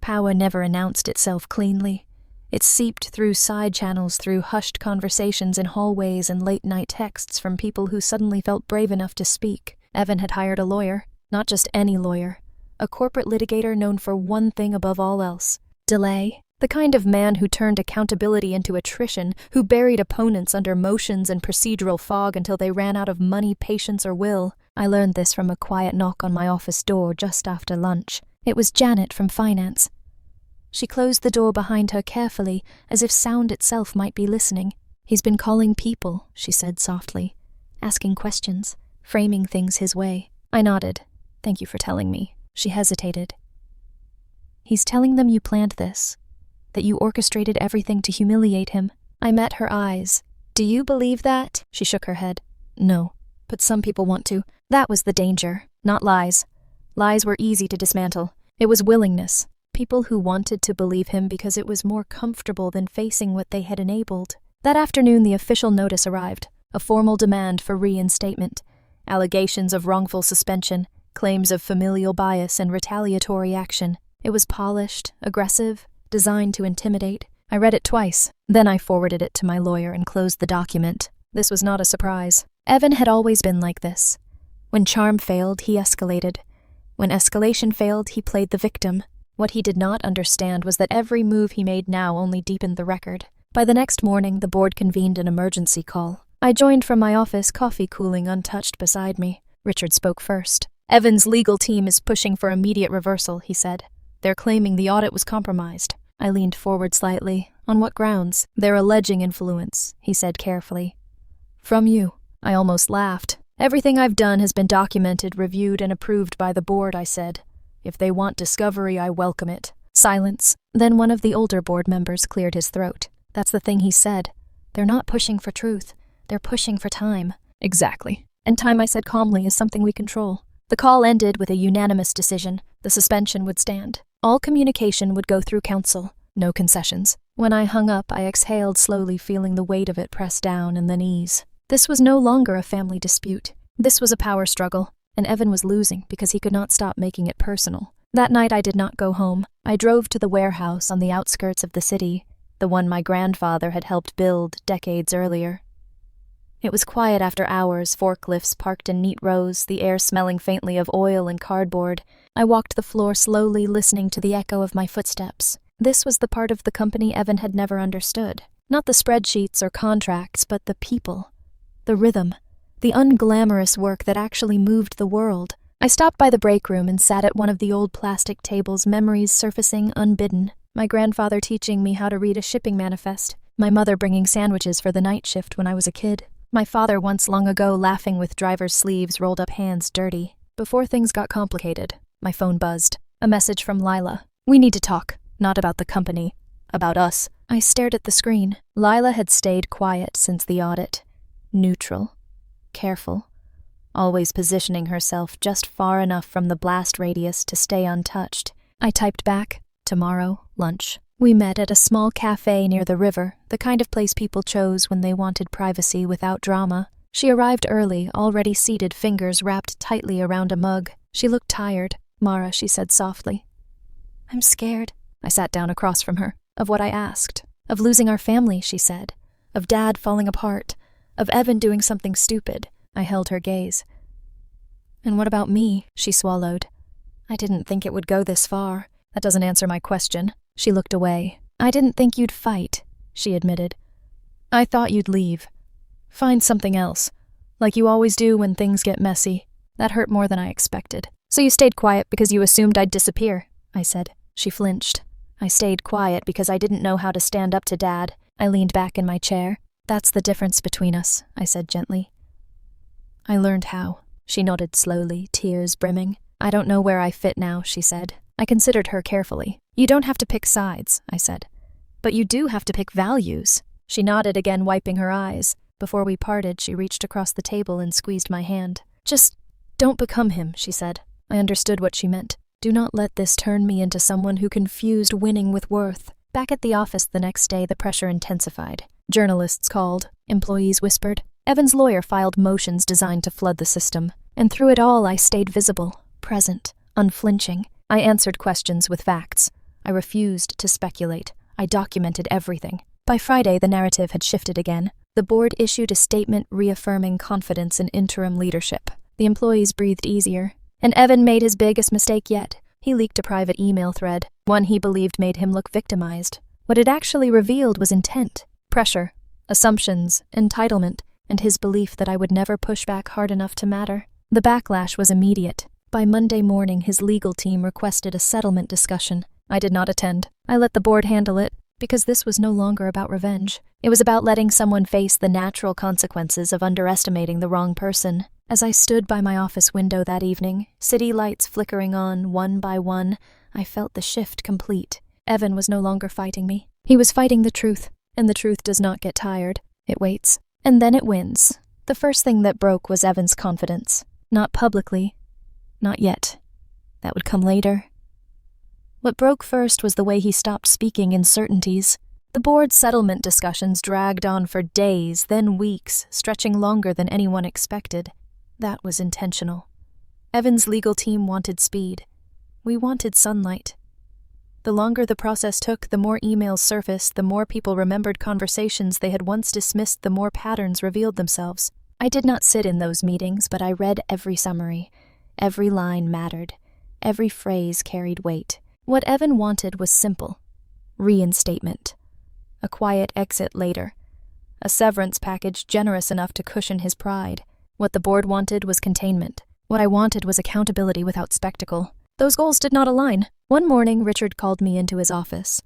A: Power never announced itself cleanly. It seeped through side channels, through hushed conversations in hallways and late-night texts from people who suddenly felt brave enough to speak. Evan had hired a lawyer, not just any lawyer, a corporate litigator known for one thing above all else: delay. The kind of man who turned accountability into attrition, who buried opponents under motions and procedural fog until they ran out of money, patience, or will. I learned this from a quiet knock on my office door just after lunch. It was Janet from finance. She closed the door behind her carefully, as if sound itself might be listening. He's been calling people, she said softly, asking questions, framing things his way. I nodded. Thank you for telling me. She hesitated. He's telling them you planned this, that you orchestrated everything to humiliate him. I met her eyes. Do you believe that? She shook her head. No, but some people want to. That was the danger, not lies. Lies were easy to dismantle. It was willingness. People who wanted to believe him because it was more comfortable than facing what they had enabled. That afternoon the official notice arrived, a formal demand for reinstatement, allegations of wrongful suspension, claims of familial bias and retaliatory action. It was polished, aggressive, designed to intimidate. I read it twice. Then I forwarded it to my lawyer and closed the document. This was not a surprise. Evan had always been like this. When charm failed, he escalated. When escalation failed, he played the victim. What he did not understand was that every move he made now only deepened the record. By the next morning, the board convened an emergency call. I joined from my office, coffee cooling untouched beside me. Richard spoke first. Evan's legal team is pushing for immediate reversal, he said. They're claiming the audit was compromised. I leaned forward slightly. On what grounds? They're alleging influence, he said carefully. From you. I almost laughed. Everything I've done has been documented, reviewed, and approved by the board, I said. If they want discovery, I welcome it. Silence. Then one of the older board members cleared his throat. That's the thing he said. They're not pushing for truth. They're pushing for time. Exactly. And time, I said calmly, is something we control. The call ended with a unanimous decision. The suspension would stand. All communication would go through council. No concessions. When I hung up, I exhaled slowly, feeling the weight of it press down and then ease. This was no longer a family dispute. This was a power struggle, and Evan was losing because he could not stop making it personal. That night I did not go home. I drove to the warehouse on the outskirts of the city, the one my grandfather had helped build decades earlier. It was quiet after hours, forklifts parked in neat rows, the air smelling faintly of oil and cardboard. I walked the floor slowly, listening to the echo of my footsteps. This was the part of the company Evan had never understood. Not the spreadsheets or contracts, but the people. The rhythm, the unglamorous work that actually moved the world. I stopped by the break room and sat at one of the old plastic tables, memories surfacing unbidden. My grandfather teaching me how to read a shipping manifest. My mother bringing sandwiches for the night shift when I was a kid. My father once long ago laughing with driver's sleeves, rolled up hands dirty. Before things got complicated, my phone buzzed. A message from Lila. We need to talk. Not about the company. About us. I stared at the screen. Lila had stayed quiet since the audit. Neutral, careful, always positioning herself just far enough from the blast radius to stay untouched. I typed back, tomorrow, lunch. We met at a small cafe near the river, the kind of place people chose when they wanted privacy without drama. She arrived early, already seated, fingers wrapped tightly around a mug. She looked tired. Mara, she said softly. I'm scared. I sat down across from her. Of what I asked. Of losing our family, she said. Of Dad falling apart. Of Evan doing something stupid. I held her gaze. And what about me? She swallowed. I didn't think it would go this far. That doesn't answer my question. She looked away. I didn't think you'd fight, she admitted. I thought you'd leave. Find something else. Like you always do when things get messy. That hurt more than I expected. So you stayed quiet because you assumed I'd disappear, I said. She flinched. I stayed quiet because I didn't know how to stand up to Dad. I leaned back in my chair. That's the difference between us, I said gently. I learned how. She nodded slowly, tears brimming. I don't know where I fit now, she said. I considered her carefully. You don't have to pick sides, I said. But you do have to pick values. She nodded again, wiping her eyes. Before we parted, she reached across the table and squeezed my hand. Just don't become him, she said. I understood what she meant. Do not let this turn me into someone who confused winning with worth. Back at the office the next day, the pressure intensified. Journalists called. Employees whispered. Evan's lawyer filed motions designed to flood the system. And through it all, I stayed visible, present, unflinching. I answered questions with facts. I refused to speculate. I documented everything. By Friday, the narrative had shifted again. The board issued a statement reaffirming confidence in interim leadership. The employees breathed easier. And Evan made his biggest mistake yet. He leaked a private email thread, one he believed made him look victimized. What it actually revealed was intent, pressure, assumptions, entitlement, and his belief that I would never push back hard enough to matter. The backlash was immediate. By Monday morning, his legal team requested a settlement discussion. I did not attend. I let the board handle it, because this was no longer about revenge. It was about letting someone face the natural consequences of underestimating the wrong person. As I stood by my office window that evening, city lights flickering on one by one, I felt the shift complete. Evan was no longer fighting me. He was fighting the truth, and the truth does not get tired. It waits, and then it wins. The first thing that broke was Evan's confidence. Not publicly. Not yet. That would come later. What broke first was the way he stopped speaking in certainties. The board's settlement discussions dragged on for days, then weeks, stretching longer than anyone expected. That was intentional. Evan's legal team wanted speed. We wanted sunlight. The longer the process took, the more emails surfaced, the more people remembered conversations they had once dismissed, the more patterns revealed themselves. I did not sit in those meetings, but I read every summary. Every line mattered. Every phrase carried weight. What Evan wanted was simple. Reinstatement. A quiet exit later. A severance package generous enough to cushion his pride. What the board wanted was containment. What I wanted was accountability without spectacle. Those goals did not align. One morning, Richard called me into his office.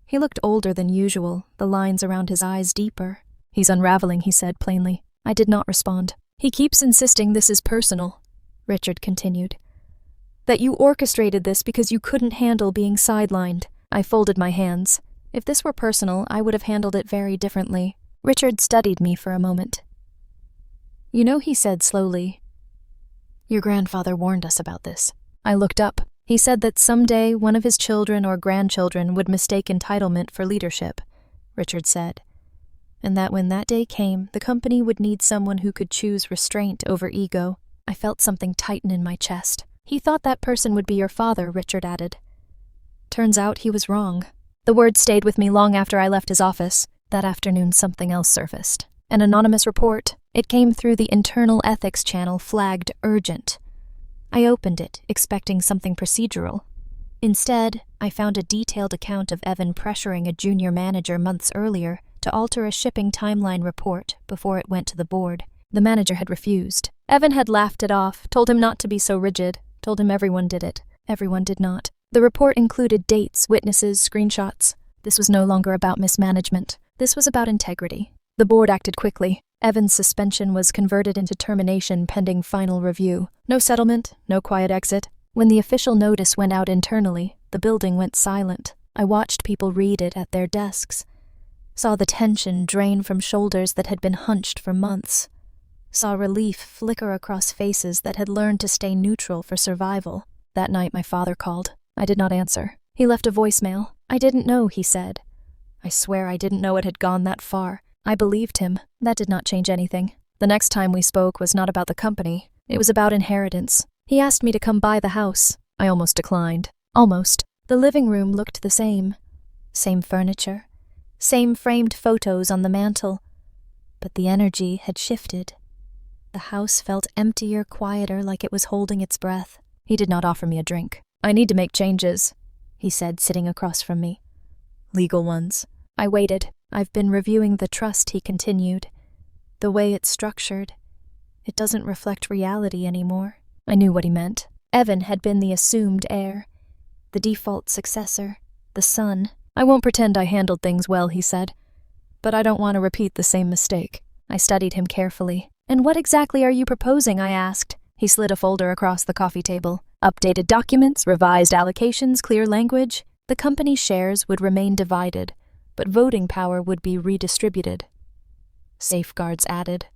A: He looked older than usual, the lines around his eyes deeper. "He's unraveling," he said plainly. I did not respond. "He keeps insisting this is personal," Richard continued. "That you orchestrated this because you couldn't handle being sidelined." I folded my hands. If this were personal, I would have handled it very differently. Richard studied me for a moment. "You know," he said slowly, "your grandfather warned us about this." I looked up. He said that someday one of his children or grandchildren would mistake entitlement for leadership, Richard said, and that when that day came, the company would need someone who could choose restraint over ego. I felt something tighten in my chest. "He thought that person would be your father," Richard added. Turns out he was wrong. The word stayed with me long after I left his office. That afternoon something else surfaced. An anonymous report. It came through the internal ethics channel flagged urgent. I opened it, expecting something procedural. Instead, I found a detailed account of Evan pressuring a junior manager months earlier to alter a shipping timeline report before it went to the board. The manager had refused. Evan had laughed it off, told him not to be so rigid, told him everyone did it. Everyone did not. The report included dates, witnesses, screenshots. This was no longer about mismanagement. This was about integrity. The board acted quickly. Evan's suspension was converted into termination pending final review. No settlement, no quiet exit. When the official notice went out internally, the building went silent. I watched people read it at their desks. Saw the tension drain from shoulders that had been hunched for months. Saw relief flicker across faces that had learned to stay neutral for survival. That night my father called. I did not answer. He left a voicemail. "I didn't know," he said. I swear I didn't know it had gone that far. I believed him. That did not change anything. The next time we spoke was not about the company. It was about inheritance. He asked me to come by the house. I almost declined. Almost. The living room looked the same. Same furniture. Same framed photos on the mantel. But the energy had shifted. The house felt emptier, quieter, like it was holding its breath. He did not offer me a drink. "I need to make changes," he said, sitting across from me. "Legal ones." I waited. "I've been reviewing the trust," he continued. "The way it's structured. It doesn't reflect reality anymore." I knew what he meant. Evan had been the assumed heir, the default successor, the son. "I won't pretend I handled things well," he said. "But I don't want to repeat the same mistake." I studied him carefully. "And what exactly are you proposing?" I asked. He slid a folder across the coffee table. "Updated documents, revised allocations, clear language. The company's shares would remain divided, but voting power would be redistributed." Safeguards added.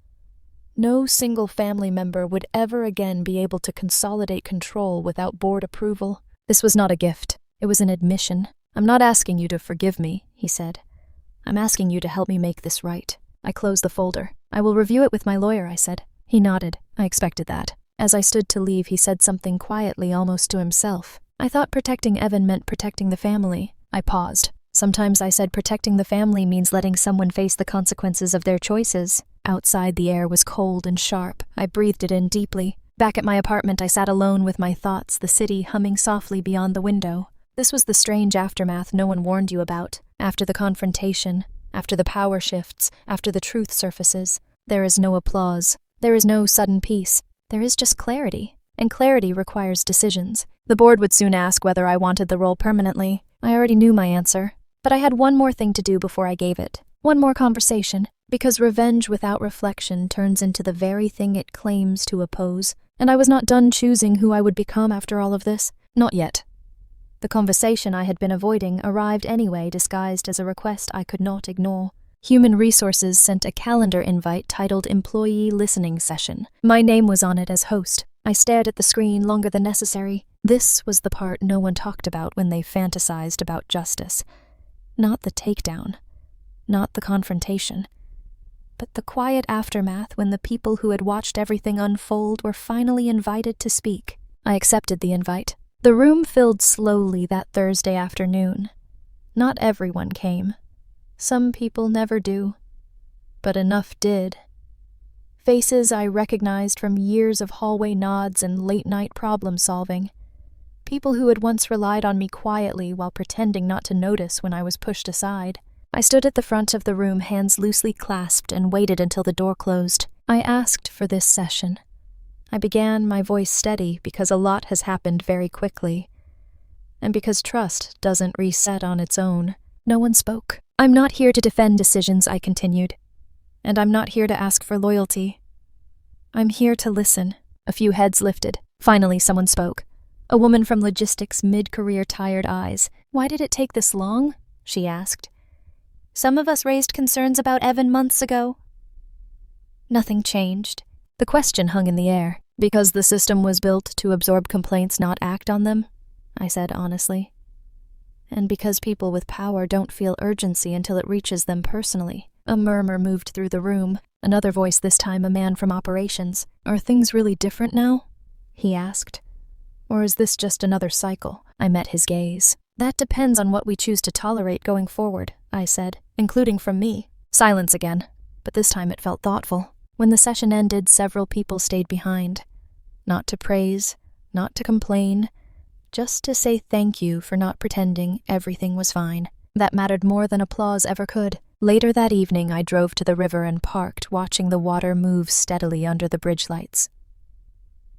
A: No single family member would ever again be able to consolidate control without board approval. This was not a gift. It was an admission. "I'm not asking you to forgive me," he said. "I'm asking you to help me make this right." I closed the folder. "I will review it with my lawyer," I said. He nodded. I expected that. As I stood to leave, he said something quietly, almost to himself. "I thought protecting Evan meant protecting the family." I paused. Sometimes I said protecting the family means letting someone face the consequences of their choices. Outside, the air was cold and sharp. I breathed it in deeply. Back at my apartment, I sat alone with my thoughts, the city humming softly beyond the window. This was the strange aftermath no one warned you about. After the confrontation, after the power shifts, after the truth surfaces, there is no applause. There is no sudden peace. There is just clarity. And clarity requires decisions. The board would soon ask whether I wanted the role permanently. I already knew my answer. But I had one more thing to do before I gave it. One more conversation. Because revenge without reflection turns into the very thing it claims to oppose. And I was not done choosing who I would become after all of this. Not yet. The conversation I had been avoiding arrived anyway, disguised as a request I could not ignore. Human Resources sent a calendar invite titled Employee Listening Session. My name was on it as host. I stared at the screen longer than necessary. This was the part no one talked about when they fantasized about justice. Not the takedown. Not the confrontation. But the quiet aftermath when the people who had watched everything unfold were finally invited to speak. I accepted the invite. The room filled slowly that Thursday afternoon. Not everyone came. Some people never do. But enough did. Faces I recognized from years of hallway nods and late-night problem-solving. People who had once relied on me quietly while pretending not to notice when I was pushed aside. I stood at the front of the room, hands loosely clasped, and waited until the door closed. I asked for this session. I began, my voice steady, because a lot has happened very quickly. And because trust doesn't reset on its own. No one spoke. I'm not here to defend decisions, I continued. And I'm not here to ask for loyalty. I'm here to listen. A few heads lifted. Finally, someone spoke. A woman from logistics, mid-career, tired eyes. Why did it take this long? She asked. Some of us raised concerns about Evan months ago. Nothing changed. The question hung in the air. Because the system was built to absorb complaints, not act on them, I said honestly. And because people with power don't feel urgency until it reaches them personally. A murmur moved through the room. Another voice, this time a man from operations. Are things really different now? He asked. Or is this just another cycle? I met his gaze. That depends on what we choose to tolerate going forward, I said, including from me. Silence again, but this time it felt thoughtful. When the session ended, several people stayed behind. Not to praise, not to complain, just to say thank you for not pretending everything was fine. That mattered more than applause ever could. Later that evening, I drove to the river and parked, watching the water move steadily under the bridge lights.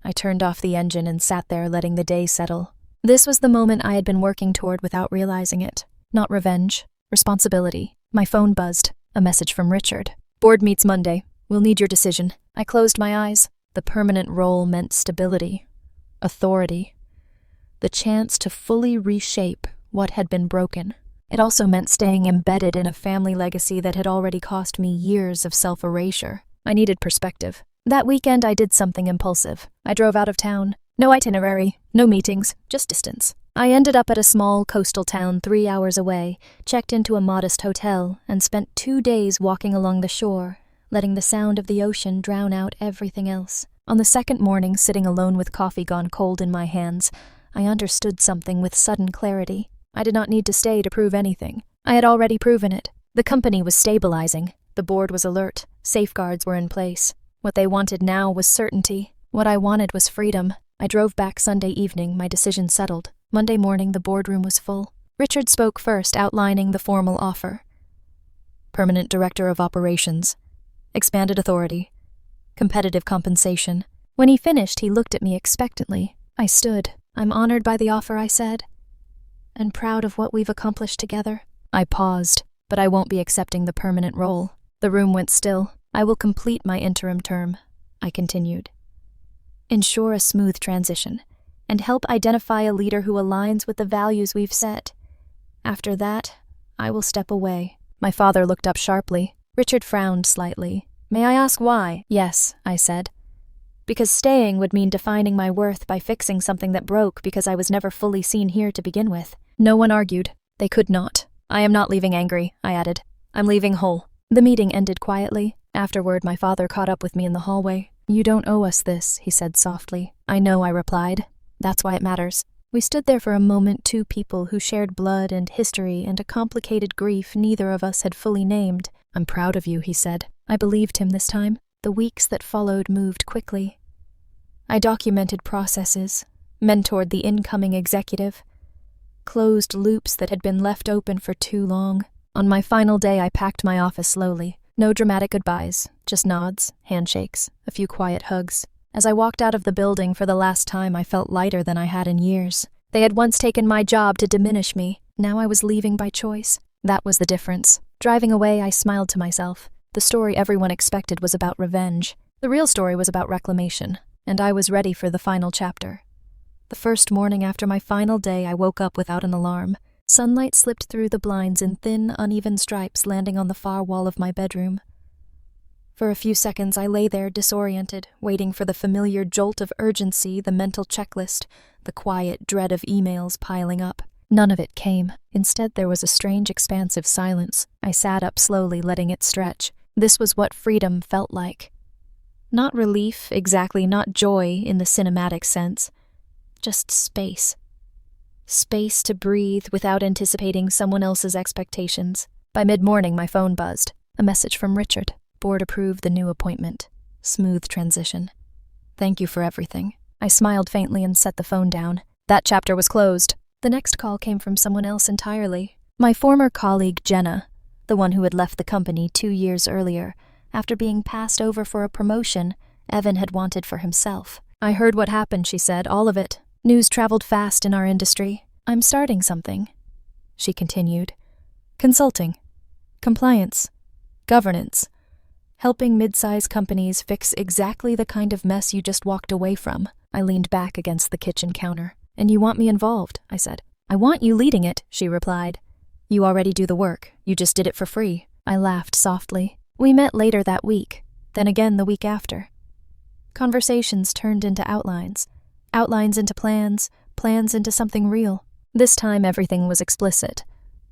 A: I turned off the engine and sat there letting the day settle. This was the moment I had been working toward without realizing it. Not revenge, responsibility. My phone buzzed. A message from Richard. Board meets Monday. We'll need your decision. I closed my eyes. The permanent role meant stability, authority, the chance to fully reshape what had been broken. It also meant staying embedded in a family legacy that had already cost me years of self-erasure. I needed perspective. That weekend, I did something impulsive. I drove out of town. No itinerary, no meetings, just distance. I ended up at a small coastal town 3 hours away, checked into a modest hotel, and spent 2 days walking along the shore, letting the sound of the ocean drown out everything else. On the second morning, sitting alone with coffee gone cold in my hands, I understood something with sudden clarity. I did not need to stay to prove anything. I had already proven it. The company was stabilizing. The board was alert. Safeguards were in place. What they wanted now was certainty. What I wanted was freedom. I drove back Sunday evening, my decision settled. Monday morning, the boardroom was full. Richard spoke first, outlining the formal offer. Permanent Director of Operations. Expanded authority. Competitive compensation. When he finished, he looked at me expectantly. I stood. I'm honored by the offer, I said. And proud of what we've accomplished together. I paused, but I won't be accepting the permanent role. The room went still. I will complete my interim term, I continued. Ensure a smooth transition, and help identify a leader who aligns with the values we've set. After that, I will step away. My father looked up sharply. Richard frowned slightly. May I ask why? Yes, I said. Because staying would mean defining my worth by fixing something that broke because I was never fully seen here to begin with. No one argued. They could not. I am not leaving angry, I added. I'm leaving whole. The meeting ended quietly. Afterward, my father caught up with me in the hallway. You don't owe us this, he said softly. I know, I replied. That's why it matters. We stood there for a moment, two people who shared blood and history and a complicated grief neither of us had fully named. I'm proud of you, he said. I believed him this time. The weeks that followed moved quickly. I documented processes, mentored the incoming executive, closed loops that had been left open for too long. On my final day, I packed my office slowly. No dramatic goodbyes, just nods, handshakes, a few quiet hugs. As I walked out of the building for the last time, I felt lighter than I had in years. They had once taken my job to diminish me. Now I was leaving by choice. That was the difference. Driving away, I smiled to myself. The story everyone expected was about revenge. The real story was about reclamation, and I was ready for the final chapter. The first morning after my final day, I woke up without an alarm. Sunlight slipped through the blinds in thin, uneven stripes, landing on the far wall of my bedroom. For a few seconds, I lay there disoriented, waiting for the familiar jolt of urgency, the mental checklist, the quiet dread of emails piling up. None of it came. Instead, there was a strange, expansive silence. I sat up slowly, letting it stretch. This was what freedom felt like. Not relief, exactly, not joy in the cinematic sense. Just space. Space to breathe without anticipating someone else's expectations. By mid-morning, my phone buzzed. A message from Richard. Board approved the new appointment. Smooth transition. Thank you for everything. I smiled faintly and set the phone down. That chapter was closed. The next call came from someone else entirely. My former colleague, Jenna, the one who had left the company 2 years earlier, after being passed over for a promotion Evan had wanted for himself. I heard what happened, she said, all of it. News traveled fast in our industry. I'm starting something, she continued. Consulting. Compliance. Governance. Helping mid-size companies fix exactly the kind of mess you just walked away from. I leaned back against the kitchen counter. And you want me involved, I said. I want you leading it, she replied. You already do the work. You just did it for free. I laughed softly. We met later that week, then again the week after. Conversations turned into outlines. Outlines into plans, plans into something real. This time everything was explicit.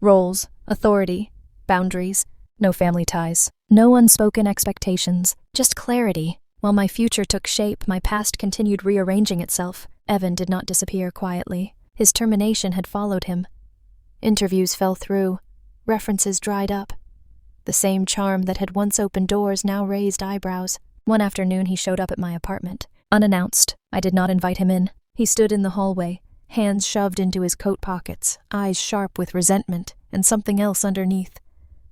A: Roles, authority, boundaries, no family ties, no unspoken expectations, just clarity. While my future took shape, my past continued rearranging itself. Evan did not disappear quietly. His termination had followed him. Interviews fell through. References dried up. The same charm that had once opened doors now raised eyebrows. One afternoon he showed up at my apartment. Unannounced, I did not invite him in. He stood in the hallway, hands shoved into his coat pockets, eyes sharp with resentment, and something else underneath.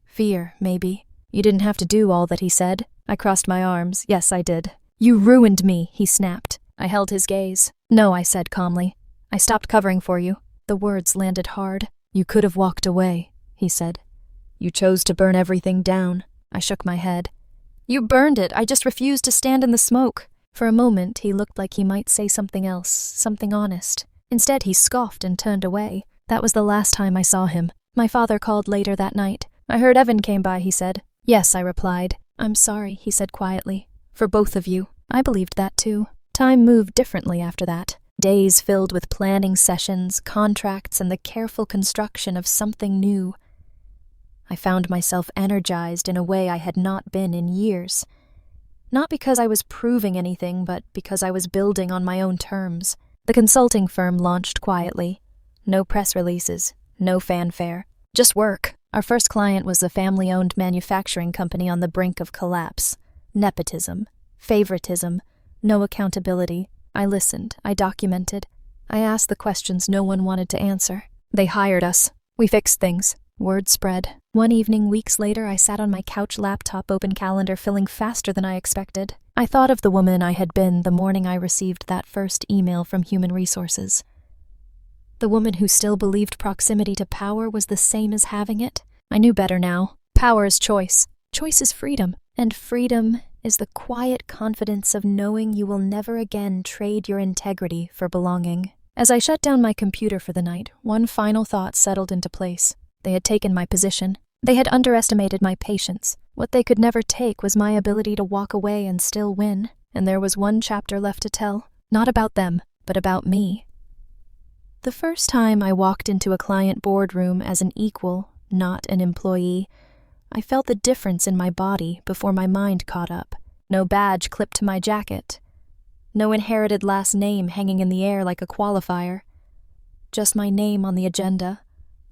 A: Fear, maybe. You didn't have to do all that he said. I crossed my arms. Yes, I did. You ruined me, he snapped. I held his gaze. No, I said calmly. I stopped covering for you. The words landed hard. You could have walked away, he said. You chose to burn everything down. I shook my head. You burned it. I just refused to stand in the smoke. For a moment, he looked like he might say something else, something honest. Instead, he scoffed and turned away. That was the last time I saw him. My father called later that night. I heard Evan came by, he said. Yes, I replied. I'm sorry, he said quietly. For both of you. I believed that too. Time moved differently after that. Days filled with planning sessions, contracts, and the careful construction of something new. I found myself energized in a way I had not been in years. Not because I was proving anything, but because I was building on my own terms. The consulting firm launched quietly. No press releases, no fanfare, just work. Our first client was the family-owned manufacturing company on the brink of collapse. Nepotism, favoritism, no accountability. I listened, I documented. I asked the questions no one wanted to answer. They hired us. We fixed things. Word spread. One evening, weeks later, I sat on my couch laptop open calendar filling faster than I expected. I thought of the woman I had been the morning I received that first email from Human Resources. The woman who still believed proximity to power was the same as having it. I knew better now. Power is choice. Choice is freedom. And freedom is the quiet confidence of knowing you will never again trade your integrity for belonging. As I shut down my computer for the night, one final thought settled into place. They had taken my position. They had underestimated my patience. What they could never take was my ability to walk away and still win. And there was one chapter left to tell. Not about them, but about me. The first time I walked into a client boardroom as an equal, not an employee, I felt the difference in my body before my mind caught up. No badge clipped to my jacket. No inherited last name hanging in the air like a qualifier. Just my name on the agenda.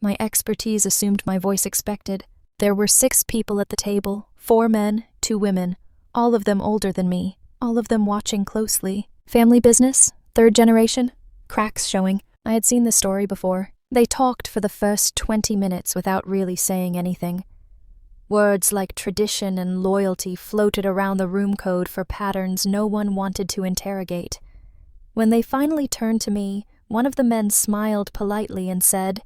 A: My expertise assumed my voice expected. There were 6 people at the table, 4 men, 2 women, all of them older than me, all of them watching closely. Family business? 3rd generation? Cracks showing. I had seen the story before. They talked for the first 20 minutes without really saying anything. Words like tradition and loyalty floated around the room code for patterns no one wanted to interrogate. When they finally turned to me, one of the men smiled politely and said,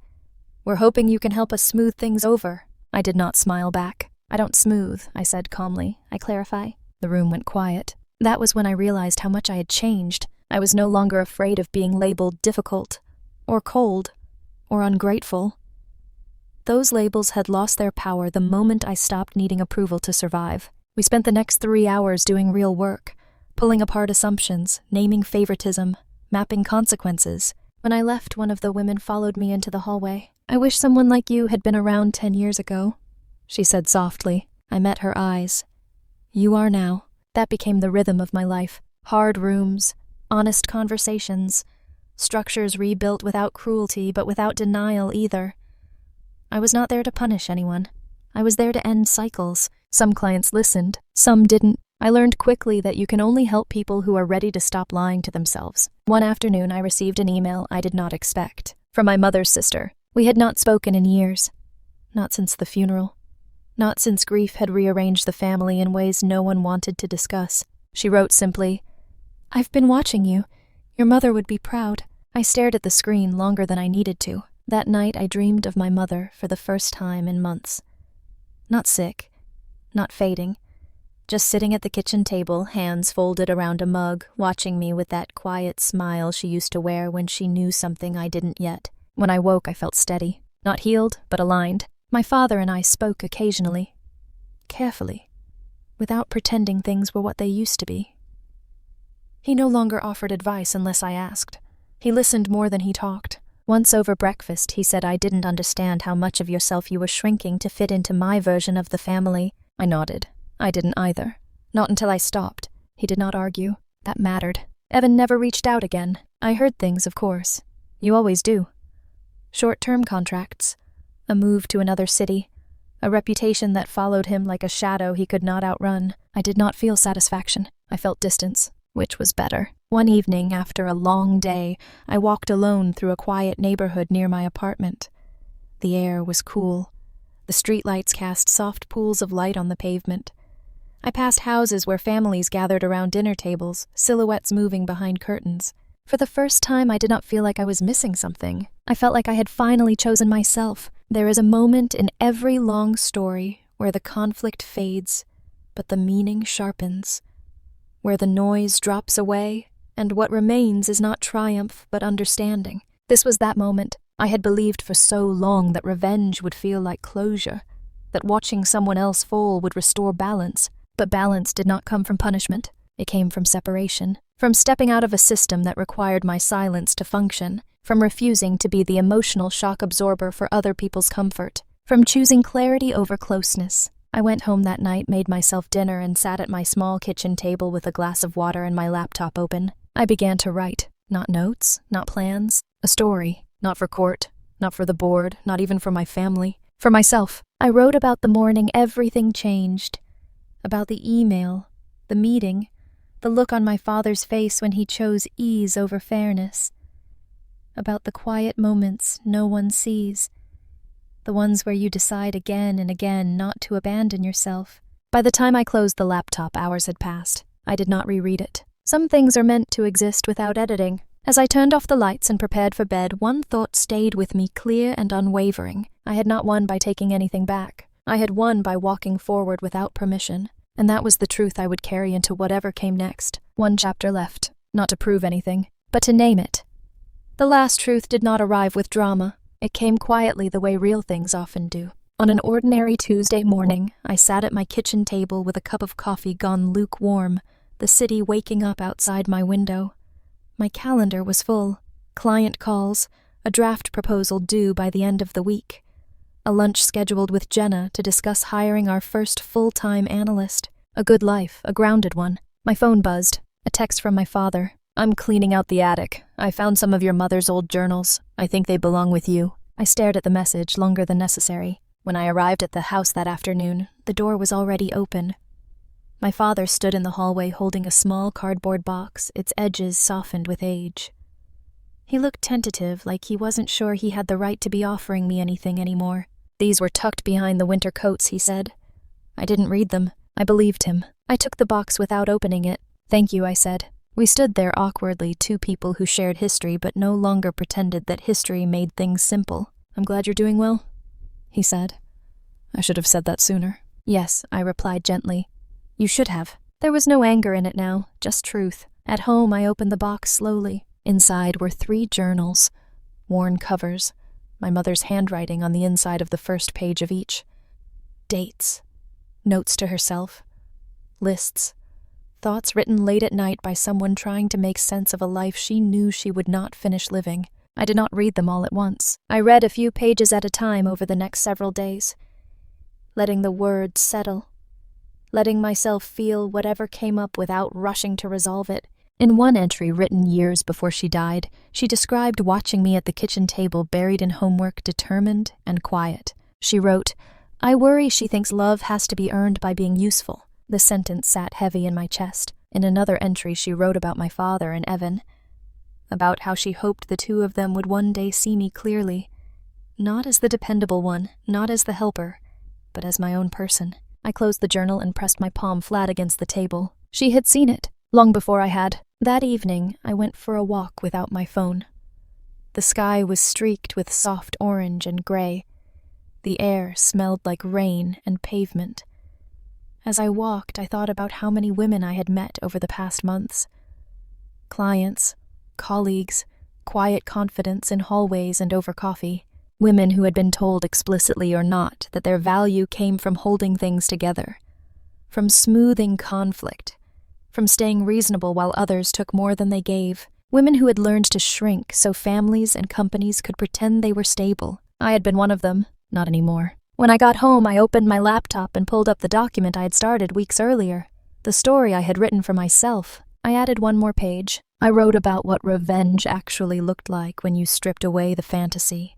A: "We're hoping you can help us smooth things over." I did not smile back. "I don't smooth," I said calmly. "I clarify." The room went quiet. That was when I realized how much I had changed. I was no longer afraid of being labeled difficult, or cold, or ungrateful. Those labels had lost their power the moment I stopped needing approval to survive. We spent the next 3 hours doing real work, pulling apart assumptions, naming favoritism, mapping consequences. When I left, one of the women followed me into the hallway. "I wish someone like you had been around 10 years ago," she said softly. I met her eyes. "You are now." That became the rhythm of my life. Hard rooms, honest conversations, structures rebuilt without cruelty but without denial either. I was not there to punish anyone. I was there to end cycles. Some clients listened, some didn't. I learned quickly that you can only help people who are ready to stop lying to themselves. One afternoon, I received an email I did not expect. From my mother's sister. We had not spoken in years. Not since the funeral. Not since grief had rearranged the family in ways no one wanted to discuss. She wrote simply, "I've been watching you. Your mother would be proud." I stared at the screen longer than I needed to. That night I dreamed of my mother for the first time in months. Not sick, not fading, just sitting at the kitchen table, hands folded around a mug, watching me with that quiet smile she used to wear when she knew something I didn't yet. When I woke, I felt steady, not healed, but aligned. My father and I spoke occasionally, carefully, without pretending things were what they used to be. He no longer offered advice unless I asked. He listened more than he talked. Once over breakfast, he said I didn't understand how much of yourself you were shrinking to fit into my version of the family. I nodded. I didn't either. Not until I stopped. He did not argue. That mattered. Evan never reached out again. I heard things, of course. You always do. Short-term contracts. A move to another city. A reputation that followed him like a shadow he could not outrun. I did not feel satisfaction. I felt distance, which was better. One evening, after a long day, I walked alone through a quiet neighborhood near my apartment. The air was cool. The streetlights cast soft pools of light on the pavement. I passed houses where families gathered around dinner tables, silhouettes moving behind curtains. For the first time, I did not feel like I was missing something. I felt like I had finally chosen myself. There is a moment in every long story where the conflict fades, but the meaning sharpens, where the noise drops away, and what remains is not triumph but understanding. This was that moment. I had believed for so long that revenge would feel like closure, that watching someone else fall would restore balance. But balance did not come from punishment. It came from separation, from stepping out of a system that required my silence to function, from refusing to be the emotional shock absorber for other people's comfort, from choosing clarity over closeness. I went home that night, made myself dinner, and sat at my small kitchen table with a glass of water and my laptop open. I began to write. Not notes, not plans. A story. Not for court, not for the board, not even for my family. For myself. I wrote about the morning everything changed. About the email, the meeting, the look on my father's face when he chose ease over fairness. About the quiet moments no one sees. The ones where you decide again and again not to abandon yourself. By the time I closed the laptop, hours had passed. I did not reread it. Some things are meant to exist without editing. As I turned off the lights and prepared for bed, one thought stayed with me, clear and unwavering. I had not won by taking anything back. I had won by walking forward without permission. And that was the truth I would carry into whatever came next. One chapter left, not to prove anything, but to name it. The last truth did not arrive with drama. It came quietly the way real things often do. On an ordinary Tuesday morning, I sat at my kitchen table with a cup of coffee gone lukewarm, the city waking up outside my window. My calendar was full. Client calls, a draft proposal due by the end of the week, a lunch scheduled with Jenna to discuss hiring our first full-time analyst. A good life, a grounded one. My phone buzzed. A text from my father. I'm cleaning out the attic. I found some of your mother's old journals. I think they belong with you. I stared at the message longer than necessary. When I arrived at the house that afternoon, the door was already open. My father stood in the hallway holding a small cardboard box, its edges softened with age. He looked tentative, like he wasn't sure he had the right to be offering me anything anymore. These were tucked behind the winter coats, he said. I didn't read them. I believed him. I took the box without opening it. Thank you, I said. We stood there awkwardly, two people who shared history but no longer pretended that history made things simple. I'm glad you're doing well, he said. I should have said that sooner. Yes, I replied gently. You should have. There was no anger in it now, just truth. At home, I opened the box slowly. Inside were 3 journals, worn covers, my mother's handwriting on the inside of the first page of each. Dates, notes to herself, lists, thoughts written late at night by someone trying to make sense of a life she knew she would not finish living. I did not read them all at once. I read a few pages at a time over the next several days, letting the words settle, letting myself feel whatever came up without rushing to resolve it. In one entry written years before she died, she described watching me at the kitchen table buried in homework, determined and quiet. She wrote, I worry she thinks love has to be earned by being useful. The sentence sat heavy in my chest. In another entry she wrote about my father and Evan, about how she hoped the two of them would one day see me clearly, not as the dependable one, not as the helper, but as my own person. I closed the journal and pressed my palm flat against the table. She had seen it, long before I had. That evening, I went for a walk without my phone. The sky was streaked with soft orange and gray. The air smelled like rain and pavement. As I walked, I thought about how many women I had met over the past months. Clients, colleagues, quiet confidants in hallways and over coffee. Women who had been told explicitly or not that their value came from holding things together, from smoothing conflict, from staying reasonable while others took more than they gave. Women who had learned to shrink so families and companies could pretend they were stable. I had been one of them, not anymore. When I got home, I opened my laptop and pulled up the document I had started weeks earlier. The story I had written for myself. I added one more page. I wrote about what revenge actually looked like when you stripped away the fantasy.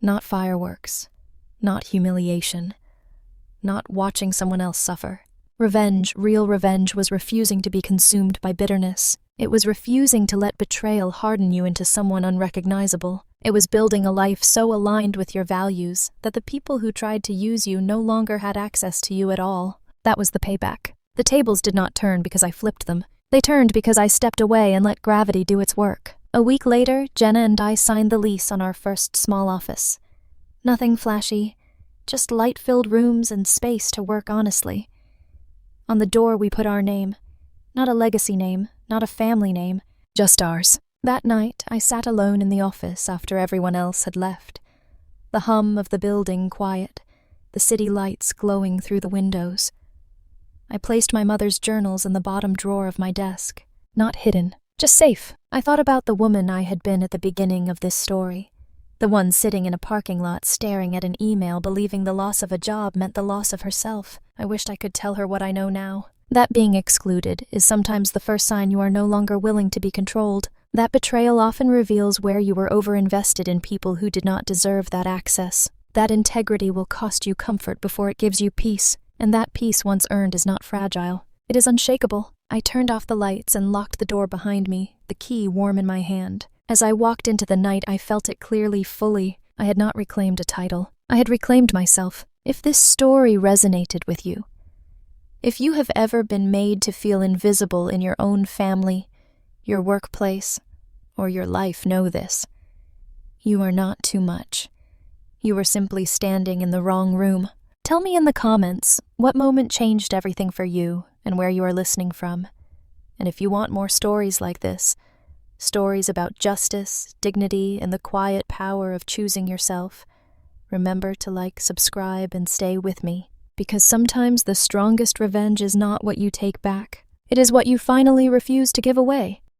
A: Not fireworks. Not humiliation. Not watching someone else suffer. Revenge, real revenge, was refusing to be consumed by bitterness. It was refusing to let betrayal harden you into someone unrecognizable. It was building a life so aligned with your values that the people who tried to use you no longer had access to you at all. That was the payback. The tables did not turn because I flipped them. They turned because I stepped away and let gravity do its work. A week later, Jenna and I signed the lease on our first small office. Nothing flashy, just light-filled rooms and space to work honestly. On the door we put our name. Not a legacy name, not a family name, just ours. That night, I sat alone in the office after everyone else had left. The hum of the building quiet, the city lights glowing through the windows. I placed my mother's journals in the bottom drawer of my desk. Not hidden, just safe. I thought about the woman I had been at the beginning of this story. The one sitting in a parking lot staring at an email, believing the loss of a job meant the loss of herself. I wished I could tell her what I know now. That being excluded is sometimes the first sign you are no longer willing to be controlled. That betrayal often reveals where you were overinvested in people who did not deserve that access. That integrity will cost you comfort before it gives you peace, and that peace once earned is not fragile. It is unshakable. I turned off the lights and locked the door behind me, the key warm in my hand. As I walked into the night, I felt it clearly, fully. I had not reclaimed a title. I had reclaimed myself. If this story resonated with you, if you have ever been made to feel invisible in your own family, your workplace, or your life, know this. You are not too much. You are simply standing in the wrong room. Tell me in the comments what moment changed everything for you and where you are listening from. And if you want more stories like this, stories about justice, dignity, and the quiet power of choosing yourself, remember to like, subscribe, and stay with me. Because sometimes the strongest revenge is not what you take back. It is what you finally refuse to give away.